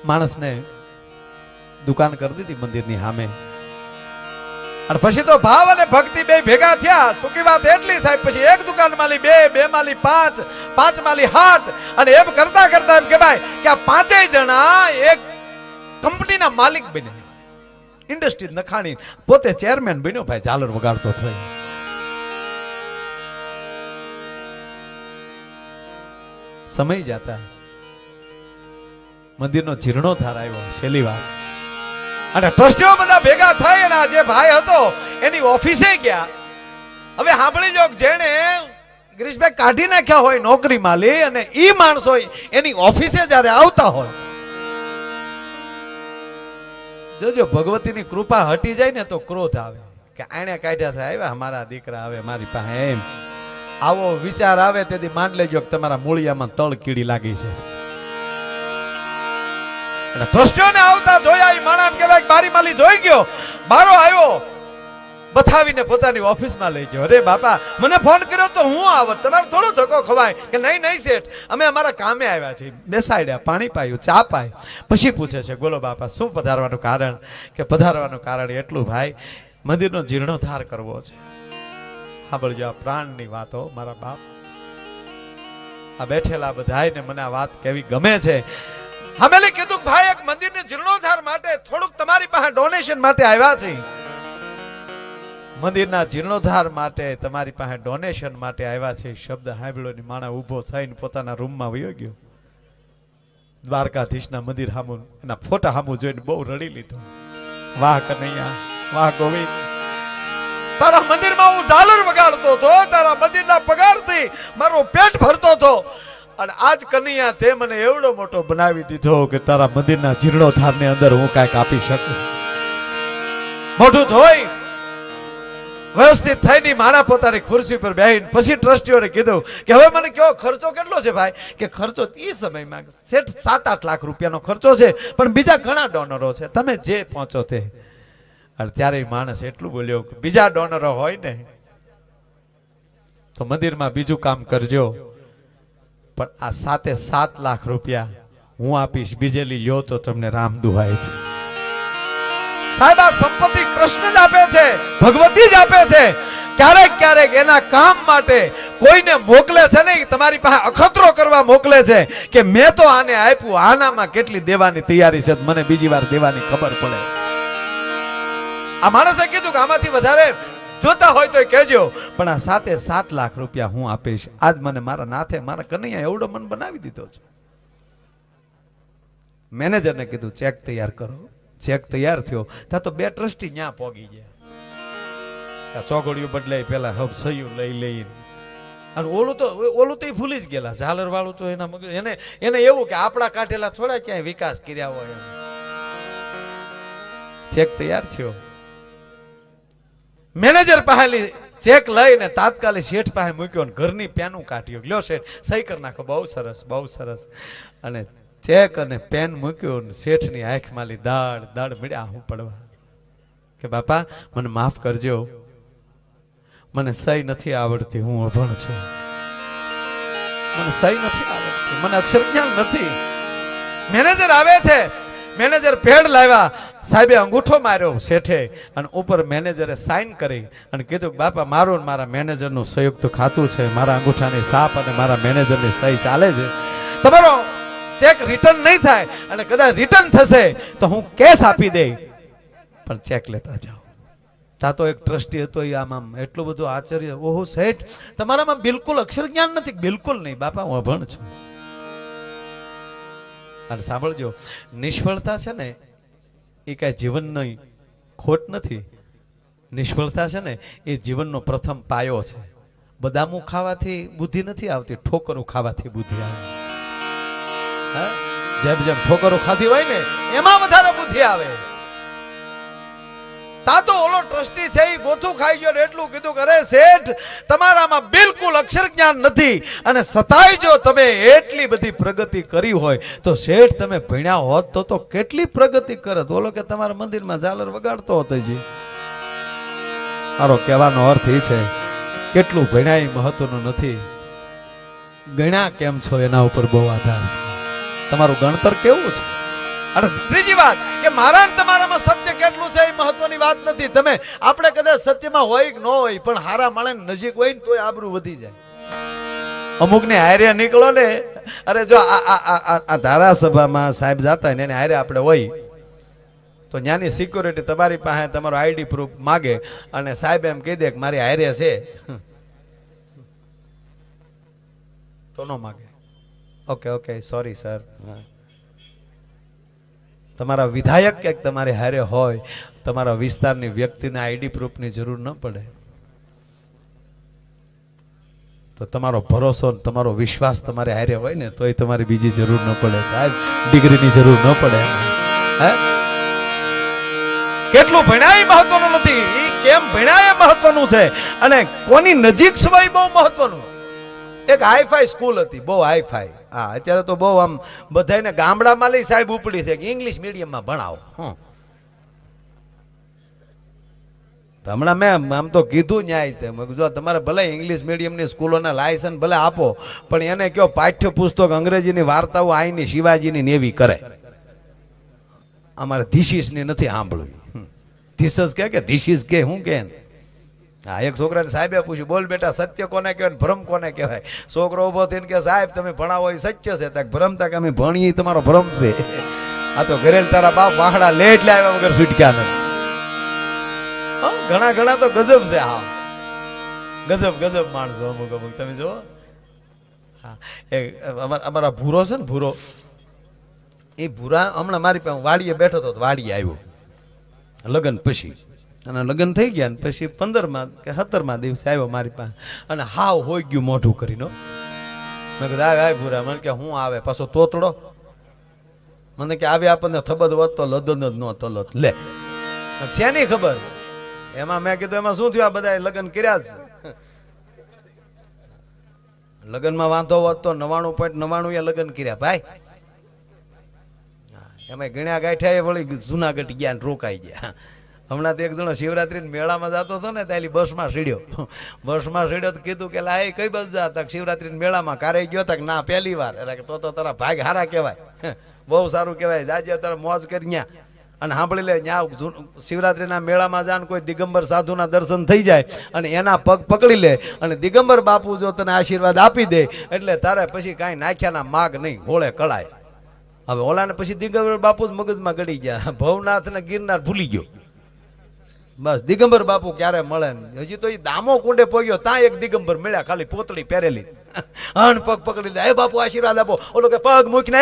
માણસને દુકાન કરી દીધી મંદિરની સામે અને પછી તો ભાવ અને ભક્તિ બે ભેગા થયા. ટૂંકી વાત એટલી સાહેબ, પછી એક દુકાન માલી 2, 2 માલી 5, 5 માલી 7 અને એમ કરતા કરતા એમ કહેવાય કે આ 5 જણા એક કંપનીના માલિક બન્યા. ઇન્ડસ્ટ્રી નખાણી પોતે ચેરમેન બન્યો ભાઈ, ઝાલર વગાડતો થઈ. સમય જતા મંદિરનો જીર્ણોદ્ધાર આવ્યો. છેલ્લી વાત, અને ટ્રસ્ટીઓ બધા ભેગા થઈ અને જે ભાઈ હતો એની ઓફિસે ગયા. હવે સાંભળી લો, જેણે ગિરીશભાઈ કાઢી નાખ્યા હોય નોકરીમાં લે, અને ઈ માણસો એની ઓફિસે જ્યારે આવતા હોય, જોજો ભગવતીની કૃપા હટી જાય ને તો ક્રોધ આવે કે આણે કાઢ્યા છે, આવ્યા અમારા દીકરા આવે મારી પાસે, એમ આવો વિચાર આવે તેથી માન લેજો કે તમારા મૂળિયામાં તળ કીડી લાગી છે. અને ટ્રસ્ટીઓને આવતા જોયા, એ માણસ કહેવાય બારી માલી જોઈ ગયો, બારો આવ્યો, બથાવીને પોતાની ઓફિસમાં લઈ ગયો. અરે બાપા, મને ફોન કર્યો તો હું આવત, તમારે થોડો ધક્કો ખવાય કે નહીં નહીં શેઠ, અમે અમારા કામે આવ્યા છીએ. બેસાડ્યા, પાણી પાયું, ચા પાય, પછી પૂછે છે બોલો બાપા શું પધારવાનું કારણ? કે પધારવાનું કારણ એટલું ભાઈ, મંદિરનો જીર્ણોદ્ધાર કરવો છે. સાંભળજો આ પ્રાણની વાતો મારા બાપ, આ બેઠેલા બધાયને મને આ વાત કેવી ગમે છે. હમેલી કીધું ભાઈ એક મંદિરને જીર્ણોદ્ધાર માટે થોડુંક તમારી પાસે ડોનેશન માટે આવ્યા છે. મંદિરના જીર્ણોદ્ધાર માટે તમારી પાસે ડોનેશન માટે આવ્યા છે. શબ્દ સાંભળ્યો ની માણસ ઊભો થઈને પોતાના રૂમમાં વયો ગયો. દ્વારકાધીશના મંદિર સામુ એના ફોટા સામુ જોઈને બહુ રડી લીધો. વાહ કનૈયા, વાહ ગોવિંદ, તારા મંદિરમાં હું ઝાલર વગાડતો હતો, તારા મંદિરના પગારથી મારું પેટ ભરતો હતો, અને આજ કનૈયા તે મને એવડો મોટો બનાવી દીધો કે તારા મંદિરના જીર્ણોદ્ધારની અંદર હું કાંઈક આપી શકું. મોઢું ધોઈ વ્યવસ્થિત થઈને માણા પોતાની ખુરશી પર બેહીને પછી ટ્રસ્ટીઓને કીધું કે હવે મને કયો ખર્ચો કેટલો છે ભાઈ? કે ખર્ચો એ સમયમાં શેઠ 7-8 લાખ રૂપિયાનો ખર્ચો છે, પણ બીજા ઘણા ડોનરો છે, તમે જે પહોંચો તે. અને ત્યારે માણસ એટલું બોલ્યો કે બીજા ડોનરો હોય ને તો મંદિરમાં બીજું કામ કરજો, પણ આ 7 લાખ રૂપિયા હું આપીશ, બીજેલી લ્યો તો તમને રામ દુહાય છે. સાહેબ આ સંપત્તિ કૃષ્ણ જ આપે છે, ભગવતી જ આપે છે. ક્યારેક ક્યારેક એના કામ માટે કોઈને મોકલે છે ને, તમારી પાસે અખતરો કરવા મોકલે છે કે મેં તો આને આપ્યું, આનામાં કેટલી દેવાની તૈયારી છે, મને બીજી વાર દેવાની ખબર પડે. આ માણસે કીધું કે આમાંથી વધારે જોતા હોય તો કહેજો, પણ આ 7 લાખ રૂપિયા હું આપીશ. આજ મને મારા નાથે, મારા કનૈયા એવડો મન બનાવી દીધો છે. મેનેજરને કીધું ચેક તૈયાર કરો. ચેક તૈયાર થયો ત્યાં તો 2 ટ્રસ્ટી ન્યા પોગી ગયા. ચોગડિયું બદલાય પેલા હબ સહયું લઈ લઈને, અને ઓલું તો ભૂલી જ ગયેલા. ઝાલર વાળું તો એના મગજ એને એવું કે આપણા કાઢેલા થોડા ક્યાંય વિકાસ કર્યા હોય એમ. ચેક તૈયાર થયો, મેનેજર પાસે ચેક લઈને તાત્કાલિક શેઠ પાસે મૂક્યો, ઘરની પેનું કાઢ્યો. લ્યો શેઠ સહી કરી નાખો. બહુ સરસ, બહુ સરસ. અને ચેક અને પેન મૂક્યો, શેઠની આંખમાં દાડ મળ્યા હું પડવા કે બાપા મને માફ કરજો, મને સહી નથી આવડતી, હું અભણ છું, મને સહી નથી આવડતી, મને અક્ષર જ્ઞાન નથી. મેનેજર આવે છે, મેનેજર પેડ લાવ્યા, સાહેબે અંગૂઠો માર્યો શેઠે, અને ઉપર મેનેજરે સાઈન કરી અને કીધું બાપા મારું મારા મેનેજરનું સંયુક્ત ખાતું છે, મારા અંગૂઠાની સાપ અને મારા મેનેજરની સહી ચાલે છે. તમારો ચેક રિટર્ન નહીં થાય, અને કદાચ રિટર્ન થશે તો હું કેસ આપી દે, પણ ચેક લેતા જાઓ. ચાતો એક ટ્રસ્ટી હતો, એ આમ એટલું બધું આશ્ચર્ય, ઓહો શેઠ તમારામાં બિલકુલ અક્ષર જ્ઞાન નથી? બિલકુલ નહીં બાપા, હું અભણ છું. અને સાંભળજો, નિષ્ફળતા છે ને એ કઈ જીવનની ખોટ નથી. નિષ્ફળતા છે ને એ જીવનનો પ્રથમ પાયો છે. બદામું ખાવાથી બુદ્ધિ નથી આવતી, ઠોકરું ખાવાથી બુદ્ધિ આવે. જેમ જેમ ઠોકરો ખાધી હોય ને એમાં વધારે બુદ્ધિ આવે. તા તો ઓલો ટ્રસ્ટી છે, એ ગોથું ખાઈ ગયો ને એટલું કીધું કે અરે શેઠ તમારામાં બિલકુલ અક્ષર જ્ઞાન નથી, અને સતાય જો તમે એટલી બધી પ્રગતિ કરી હોય તો શેઠ તમે ભણ્યા હોત તો કેટલી પ્રગતિ કરત. ઓલો કે તમારા મંદિરમાં ઝાલર વગાડતો હતો. જી મારો કહેવાનો અર્થ એ છે કેટલું ભણ્યા એ મહત્વનું નથી, ગણ્યા કેમ છો એના ઉપર બહુ આધાર છે. તમારું ગણતર કેવું છે? અને ત્રીજી વાત કે મારા ને તમારામાં સત્ય કેટલું છે એ મહત્વની વાત નથી. તમે આપણે કદાચ સત્યમાં હોય કે ન હોય, પણ હારા માણસ નજીક હોય ને તોય આબરૂ વધી જાય. અમુક ને હારે નીકળો ને, અરે જો આ ધારાસભામાં સાહેબ જાતા ને એને હારે આપણે હોય તો ત્યાંની સિક્યોરિટી તમારી પાસે તમારો આઈડી પ્રૂફ માગે, અને સાહેબ એમ કહી દે કે મારી હારે છે તો ન માગે. Okay okay sorry sir. તમારા વિધાયક ક્યાંક તમારે હારે હોય, તમારા વિસ્તારની વ્યક્તિને આઈડી પ્રૂફની જરૂર ન પડે. તો તમારો ભરોસો તમારો વિશ્વાસ તમારે હારે હોય ને તોય તમારી બીજી જરૂર ન પડે સાહેબ, ડિગ્રીની જરૂર ન પડે. હે કેટલું ભણ્યા એ મહત્વનું નથી, કેમ ભણ્યા એ મહત્વનું છે. અને કોની નજીક સ્વય બહુ મહત્વનું. એક હાઈફાઈ સ્કૂલ હતી, બહુ હાઈફાઈ. હા, અત્યારે તો બહુ આમ બધાને ગામડામાં લઈ સાહેબ ઉપડી છે કે ઇંગ્લિશ મીડિયમમાં ભણાવો. હમણાં મેં આમ તો કીધું ન્યાય, જો તમારે ભલે ઇંગ્લિશ મીડિયમની સ્કૂલોના લાયસન્સ ભલે આપો, પણ એને કયો પાઠ્યપુસ્તક અંગ્રેજીની વાર્તાઓ આઈની શિવાજીની નેવી કરે. અમારે ધીશીસની નથી સાંભળવી. ધીસસ કે ધીશીસ કે હું કે. હા, એક છોકરાને સાહેબે પૂછ્યું, બોલ બેટા સત્ય કોને કહેવાય ભ્રમ કોને કહેવાય? છોકરો ઉભો થઈને કે સાહેબ તમે ભણાવો એ સત્ય છે. ત્યાં ભ્રમ તા કે અમે ભણીએ તમારો ભ્રમ છે. આ તો ઘરેલ તારા બાપ વાહડા લે એટલે આવ્યા વગર છૂટક્યા નથી. ઘણા ઘણા તો ગજબ છે. હા, ગજબ ગજબ માણસો અમુક અમુક તમે જુઓ. હા, અમારા ભૂરો છે ને, ભૂરો, એ ભૂરા હમણાં મારી પાસે વાડીએ બેઠો હતો, વાડીએ આવ્યો લગ્ન પછી. અને લગ્ન થઈ ગયા ને પછી 15મા કે 17મા દિવસે આવ્યો મારી પાસે. અને હાવ હોઈ ગયું મોઢું કરીને. મેં કીધું આવે ભૂરા. મને કે હું આવે પાછો તોતડો. મને કે આવી આપણને થબદ વધતો લદન જ નો તલત લે. શેની ખબર? એમાં મેં કીધું એમાં શું થયું, આ બધા લગ્ન કર્યા છે. લગ્નમાં વાંધો વધતો 99.99 એ લગ્ન કર્યા ભાઈ. એમાં ગણ્યા ગાંઠ્યા એ વળી જુનાગઢ ગયા ને રોકાઈ ગયા. હમણાં તો એક જણો શિવરાત્રી મેળામાં જતો હતો ને, ત્યાં બસમાં સીડ્યો. બસમાં સીડ્યો તો કીધું કે લા એ કઈ બસ જા? તક શિવરાત્રી મેળામાં કારે ગયો તક ના પહેલી વાર. એટલે તો તારા ભાગ હારા કહેવાય, બહુ સારું કહેવાય. જાજે તારા મોજ કરી ન્યા. અને સાંભળી લે, ન્યા શિવરાત્રીના મેળામાં જાન કોઈ દિગંબર સાધુના દર્શન થઈ જાય અને એના પગ પકડી લે અને દિગંબર બાપુ જો તને આશીર્વાદ આપી દે એટલે તારે પછી કાંઈ નાખ્યાના માગ નહીં, હોળે કળાય. હવે ઓલાને પછી દિગંબર બાપુ જ મગજમાં ગળી ગયા. ભવનાથ ને ગિરનાર ભૂલી ગયો. બસ દિગંબર બાપુ ક્યારે મળે? હજી તો એ દામો કુંડે પહોંચ્યો ત્યાં એક દિગંબર મળ્યા, ખાલી પોતળી પહેરેલી. હણ પગ પકડી લે, એ બાપુ આશીર્વાદ આપો. ઓલો કે પગ મૂકીને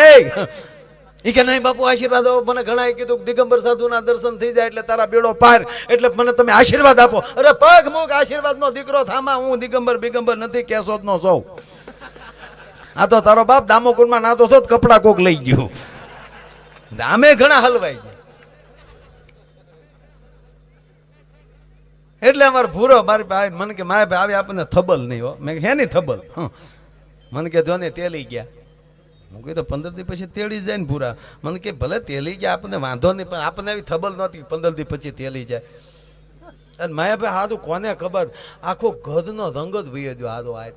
એ કે નહીં બાપુ આશીર્વાદ આપો. મને ઘણા કીધું દિગંબર સાધુના દર્શન થઈ જાય એટલે તારા બેડો પાર, એટલે મને તમે આશીર્વાદ આપો. અરે પગ મૂક, આશીર્વાદ નો દીકરો થામા, હું દિગંબર બિગંબર નથી, કેશોદ નો સૌ. આ તો તારો બાપ દામોકુંડમાં નાતો છો, કપડા કોક લઈ ગયું. આમે ઘણા હલવાઈ ગયા. એટલે અમારે ભૂરો મારી ભાઈ મને કે મારે ભાઈ આવી આપણને થબલ નહીં હો. મેં હે નહીં થબલ? મને કે જો ને તેલી ગયા. હું કહી તો 15 દી પછી તેડી જાય ને ભૂરા. મને કે ભલે તેલી ગયા આપણને વાંધો નહીં, પણ આપણને એવી થબલ નહોતી 15 દી પછી તેલી જાય. અને માયાભાઈ હાથું કોને ખબર, આખો ગધનો રંગ જ વયો ગયો. હાથો આ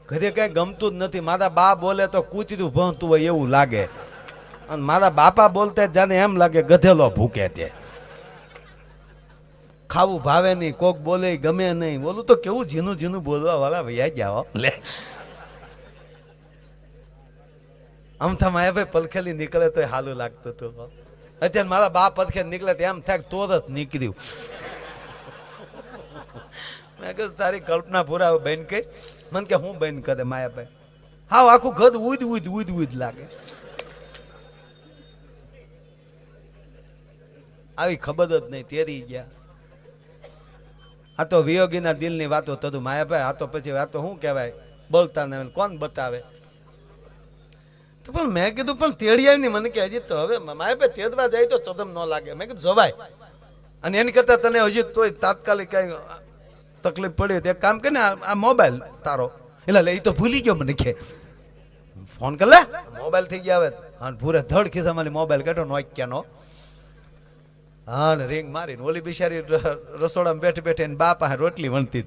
ઘરે કઈ ગમતું જ નથી. મારા બા બોલે તો કૂતરું ભણતું હોય એવું લાગે, અને મારા બાપા બોલતા જાને એમ લાગે ગધેલો ભૂકે. તે ખાવું ભાવે નહીં, કોક બોલે ગમે નહીં. બોલું તો કેવું ઝીનું ઝીનું બોલવા વાળા વૈયા ગયા લે. આમ થા માયાભાઈ પલખેલી નીકળે તો હાલું લાગતું હતું. અત્યારે મારા બા પલખે નીકળે તો એમ થાય તો જ નીકળ્યું. મેં કીધું તારી કલ્પના પૂરા બેન કઈ. મને કે હું બેન કરે માયાભાઈ? હા, આખું ઘર ઉદ ઉદ ઉદ ઉદ લાગે. આવી ખબર જ નહીં, તેરી ગયા. આ તો વિયોગીના દિલની વાતો થતું માયાભાઈ. આ તો પછી આ તો શું કહેવાય, બોલતા ને કોણ બતાવે. તો પણ મેં કીધું પણ તેડી આવી નહીં. મને કે હજી તો હવે માયાભાઈ તેડવા જાય તો ચદમ ન લાગે. મેં કીધું જવાય. અને એની કરતા તને હજી તોય તાત્કાલિક કઈ તકલીફ પડી તો એક કામ કે ને, આ મોબાઈલ તારો એટલે એ તો ભૂલી ગયો. મને કે ફોન કર લે, મોબાઈલ થઈ ગયા હવે. હા, પૂરે ધડ ખિસ્સામાં મોબાઈલ કાઢો નોક્યાનો. હા, ને રિંગ મારીને ઓલી બિચારી રસોડામાં બેઠી બેઠી એને બા પાસે રોટલી વણતી.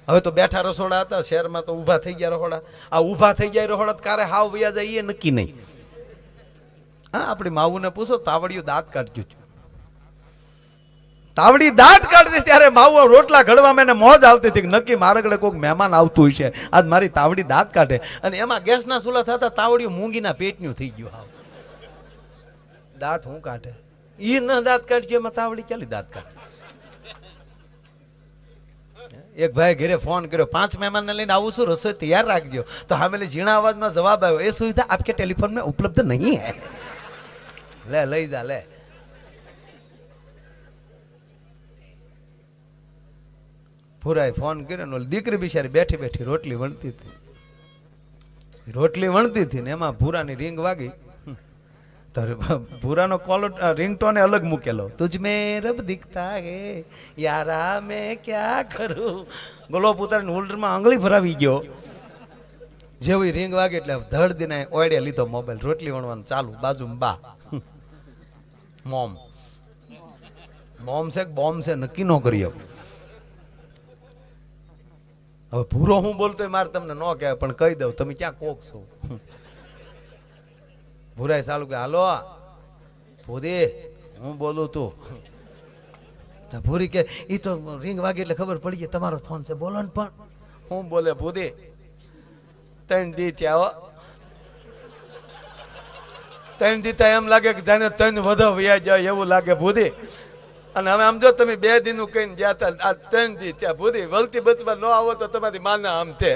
હવે તો બેઠા રસોડા હતા શહેરમાં, તો ઊભા થઈ ગયા રહોડા. આ ઊભા થઈ જાય રહોડા કારે હાવ વયા જાય એ નક્કી નહીં. હા, આપણી માવુને પૂછો, તાવડિયું દાંત કાઢ્યું. તાવડી દાંત કાઢતી ત્યારે માવો રોટલા ઘડવામાં એને મોજ આવતી હતી. નક્કી મારા ઘરે કોઈક મહેમાન આવતું હશે, આજ મારી તાવડી દાંત કાઢે. અને એમાં ગેસના ચૂલા થતા તાવડિયું મૂંગીના પેટનું થઈ ગયું. હાવ દાંત હું કાઢે? ઈ ન દાંત કાઢજો, એમાં તાવડી ચાલી દાંત કાઢે. એક ભાઈ ઘરે ફોન કર્યો, 5 મહેમાનને લઈને આવું છું, રસોઈ તૈયાર રાખજો. તો હામેલી ઝીણા અવાજમાં જવાબ આવ્યો, એ સુવિધા આપકે ટેલિફોન में उपलब्ध नहीं है. લે લઈ જા લે. ભૂરાએ ફોન કર્યો ને ઓલી દીકરી બિચારી બેઠી બેઠી રોટલી વણતી હતી ને એમાં ભૂરાની રીંગ વાગી. ભૂરાનો કોલ રિંગટોને અલગ મૂકેલો, તુજ મેં રબ દિખતા હે યારા મેં ક્યાં કરું. ગોલો ઉતારીને હોલ્ડરમાં આંગળી ભરાવી ગયો. જેવી રીંગ વાગે એટલે ધડ દીને ઓયડે લીધો મોબાઈલ, રોટલી વણવાનું ચાલુ, બાજુમાં બા. મોમ છે કે બોમ્બ છે નક્કી ન કરી. હવે ભૂરો હું બોલતો મારે તમને ન કહેવાય પણ કહી દઉં, તમે ક્યાં કોક છો. ભૂરાય ચાલુ કે હાલો ભૂરી હું બોલું તું. ભૂરી કે એ તો રીંગ વાગે એટલે ખબર પડી ગઈ તમારો ફોન છે, બોલો ને. પણ હું બોલે ભૂરી 3 દી થયા, 3 દી એમ લાગે કે જાણે 3 વધા વ્યા જાય એવું લાગે ભૂરી. અને હવે આમ જો તમે 2 દીનું કહીને ગયા હતા, આ 3 દી થયા ભૂરી. વલતી બચવા ન આવો તો તમારી માના આમ છે.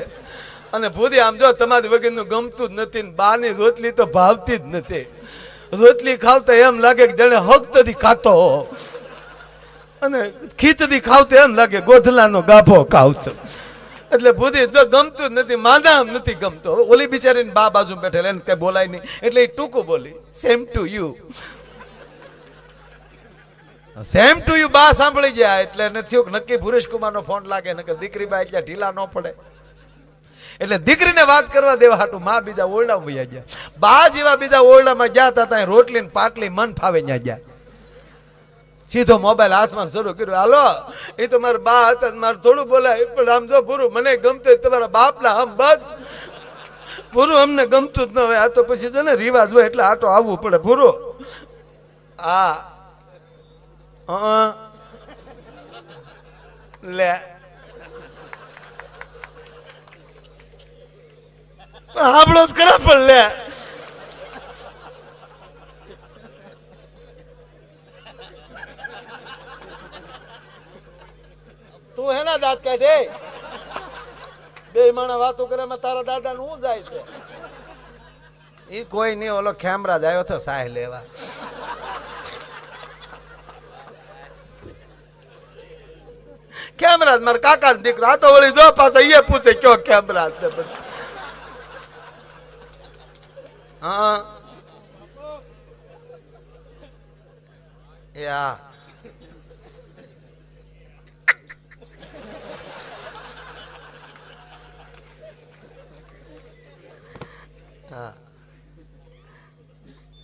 અને ભૂરી આમ જો તમારી વગરનું ગમતું જ નથી, બાની રોટલી તો ભાવતી જ નથી. રોટલી ખાવતા એમ લાગે કે જાણે હકતથી ખાતો, અને ખીચડી ખાવતો એમ લાગે ગોધલાનો ગાભો ખાવતો. એટલે ભૂરી જો ગમતું જ નથી, માના આમ નથી ગમતો. ઓલી બિચારીને બા બાજુ બેઠેલ એને કઈ બોલાય નહીં એટલે એ ટૂંકું બોલી, same to you. Same to you બા સાંભળી ગયા એટલે એને થયું નક્કી ભુરેશ કુમારનો ફોન લાગે, નકર દીકરી બા એટલે ઢીલા ન પડે. એટલે દીકરીને વાત કરવા દેવા હાટું માં બીજા ઓરડામાં વયા ગયા. બા જેવા બીજા ઓરડામાં ગયા હતા ત્યાં રોટલી ને પાટલી મન ફાવે ત્યાં ગયા. સીધો મોબાઈલ હાથમાં શરૂ કર્યો, હાલો એ તો મારા બા હતા, મારે થોડું બોલાય પણ આમ જો પૂરું મને ગમતું તમારા બાપના આમ બસ પૂરું અમને ગમતું જ ન હોય. આ તો પછી છે ને રિવાજ હોય એટલે આટો આવવું પડે પૂરું. હા લે સાંભળો જ ખરા પણ લે. તું હેના દાંત કાઢે, 2 માણા વાતો કરે તારા દાદા નું જાય છે. એ કોઈ નહીં, ઓલો ખેમરાજ આવ્યો હતો સાહ લેવા. ખેમરાજ મારા કાકા દીકરો, આ તો વળી જો પાછા એ પૂછે કયો ખેમરાજ. હા એ હા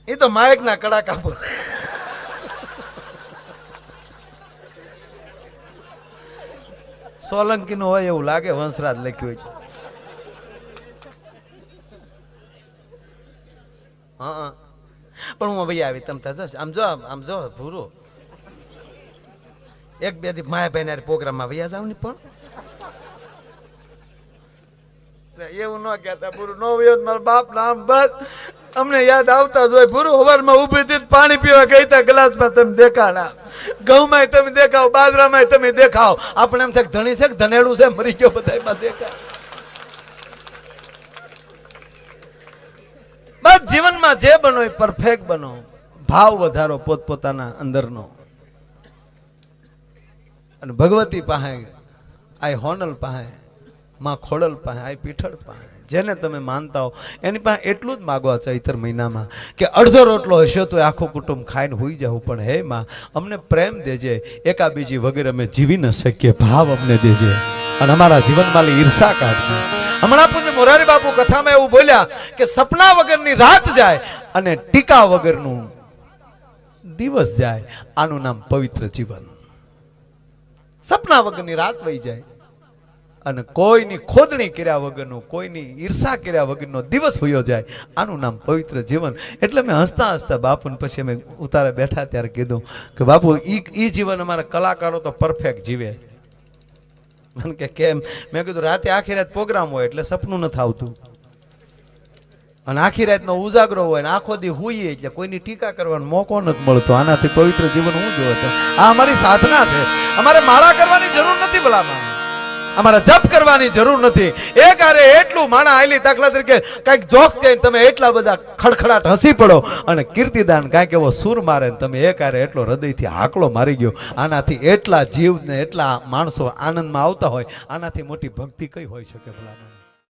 એ તો માયક ના કડાકા બોલે. સોલંકી નું હોય એવું લાગે, વંશરાજ લખ્યું હોય. હા પણ હું ભાઈ આવી તમ આમ જો ભૂરું 1-2 દી માયા ભાઈ પ્રોગ્રામમાં વૈયા જાવ ને. પણ એવું ન કહેતા પૂરું ન વયો મારા બાપ નામ બસ અમને યાદ આવતા જ હોય. પૂરું હવારમાં ઊભી થી પાણી પીવા ગઈ તા ગ્લાસમાં તમે દેખાડા, ઘઉંમાં તમે દેખાવ, બાજરામાં તમે દેખાવ. આપણે એમ થાય ધણી છે કે ધનેડું છે મરી ગયો બધા દેખાય. બસ જીવનમાં જે બનો એ પરફેક્ટ બનો, ભાવ વધારો પોતપોતાના અંદરનો. અને ભગવતી પાસે, આ હોનલ પાસે, માં ખોડલ પાસે, આ પીઠળ પાસે, જેને તમે માનતા હો એની પાસે એટલું જ માગવા ચૈતર મહિનામાં કે અડધો રોટલો હશે તો આખું કુટુંબ ખાઈને હોઈ જવું, પણ હે માં અમને પ્રેમ દેજે, એકા બીજી વગેરે અમે જીવી ન શકીએ, ભાવ અમને દેજે અને અમારા જીવનમાં ઈર્ષા કાઢજો. હમણાં પૂજ્ય મોરારી બાપુ કથામાં એવું બોલ્યા કે સપના વગરની રાત જાય અને ટીકા વગરનું દિવસ જાય, આનું નામ પવિત્ર જીવન. સપના વગરની રાત વહી જાય અને કોઈની ખોદણી કર્યા વગરનું, કોઈની ઈર્ષા કર્યા વગરનો દિવસ વયો જાય, આનું નામ પવિત્ર જીવન. એટલે મેં હસતા હસતા બાપુને પછી અમે ઉતારે બેઠા ત્યારે કીધું કે બાપુ ઈ જીવન અમારા કલાકારો તો પરફેક્ટ જીવે. મને કે કેમ? મેં કીધું રાતે આખી રાત પ્રોગ્રામ હોય એટલે સપનું નથી આવતું, અને આખી રાતનો ઉજાગરો હોય ને આખો દી હુઈએ એટલે કોઈની ટીકા કરવાનો મોકો નથી મળતો. આનાથી પવિત્ર જીવન હું જોયો હતો. આ અમારી સાધના છે, અમારે માળા કરવાની જરૂર નથી ભલામાં. અમારા જપ કરવાની જરૂર નથી. એક આરે એટલું માણા આયલી દાખલા તરીકે કાંઈક જોક્સ જઈને તમે એટલા બધા ખડખડાટ હસી પડો અને કીર્તિદાન કાંઈક એવો સૂર મારે ને તમે એક આરે એટલો હૃદયથી હાકલો મારી ગયો. આનાથી એટલા જીવ ને એટલા માણસો આનંદમાં આવતા હોય, આનાથી મોટી ભક્તિ કઈ હોઈ શકે ભલા?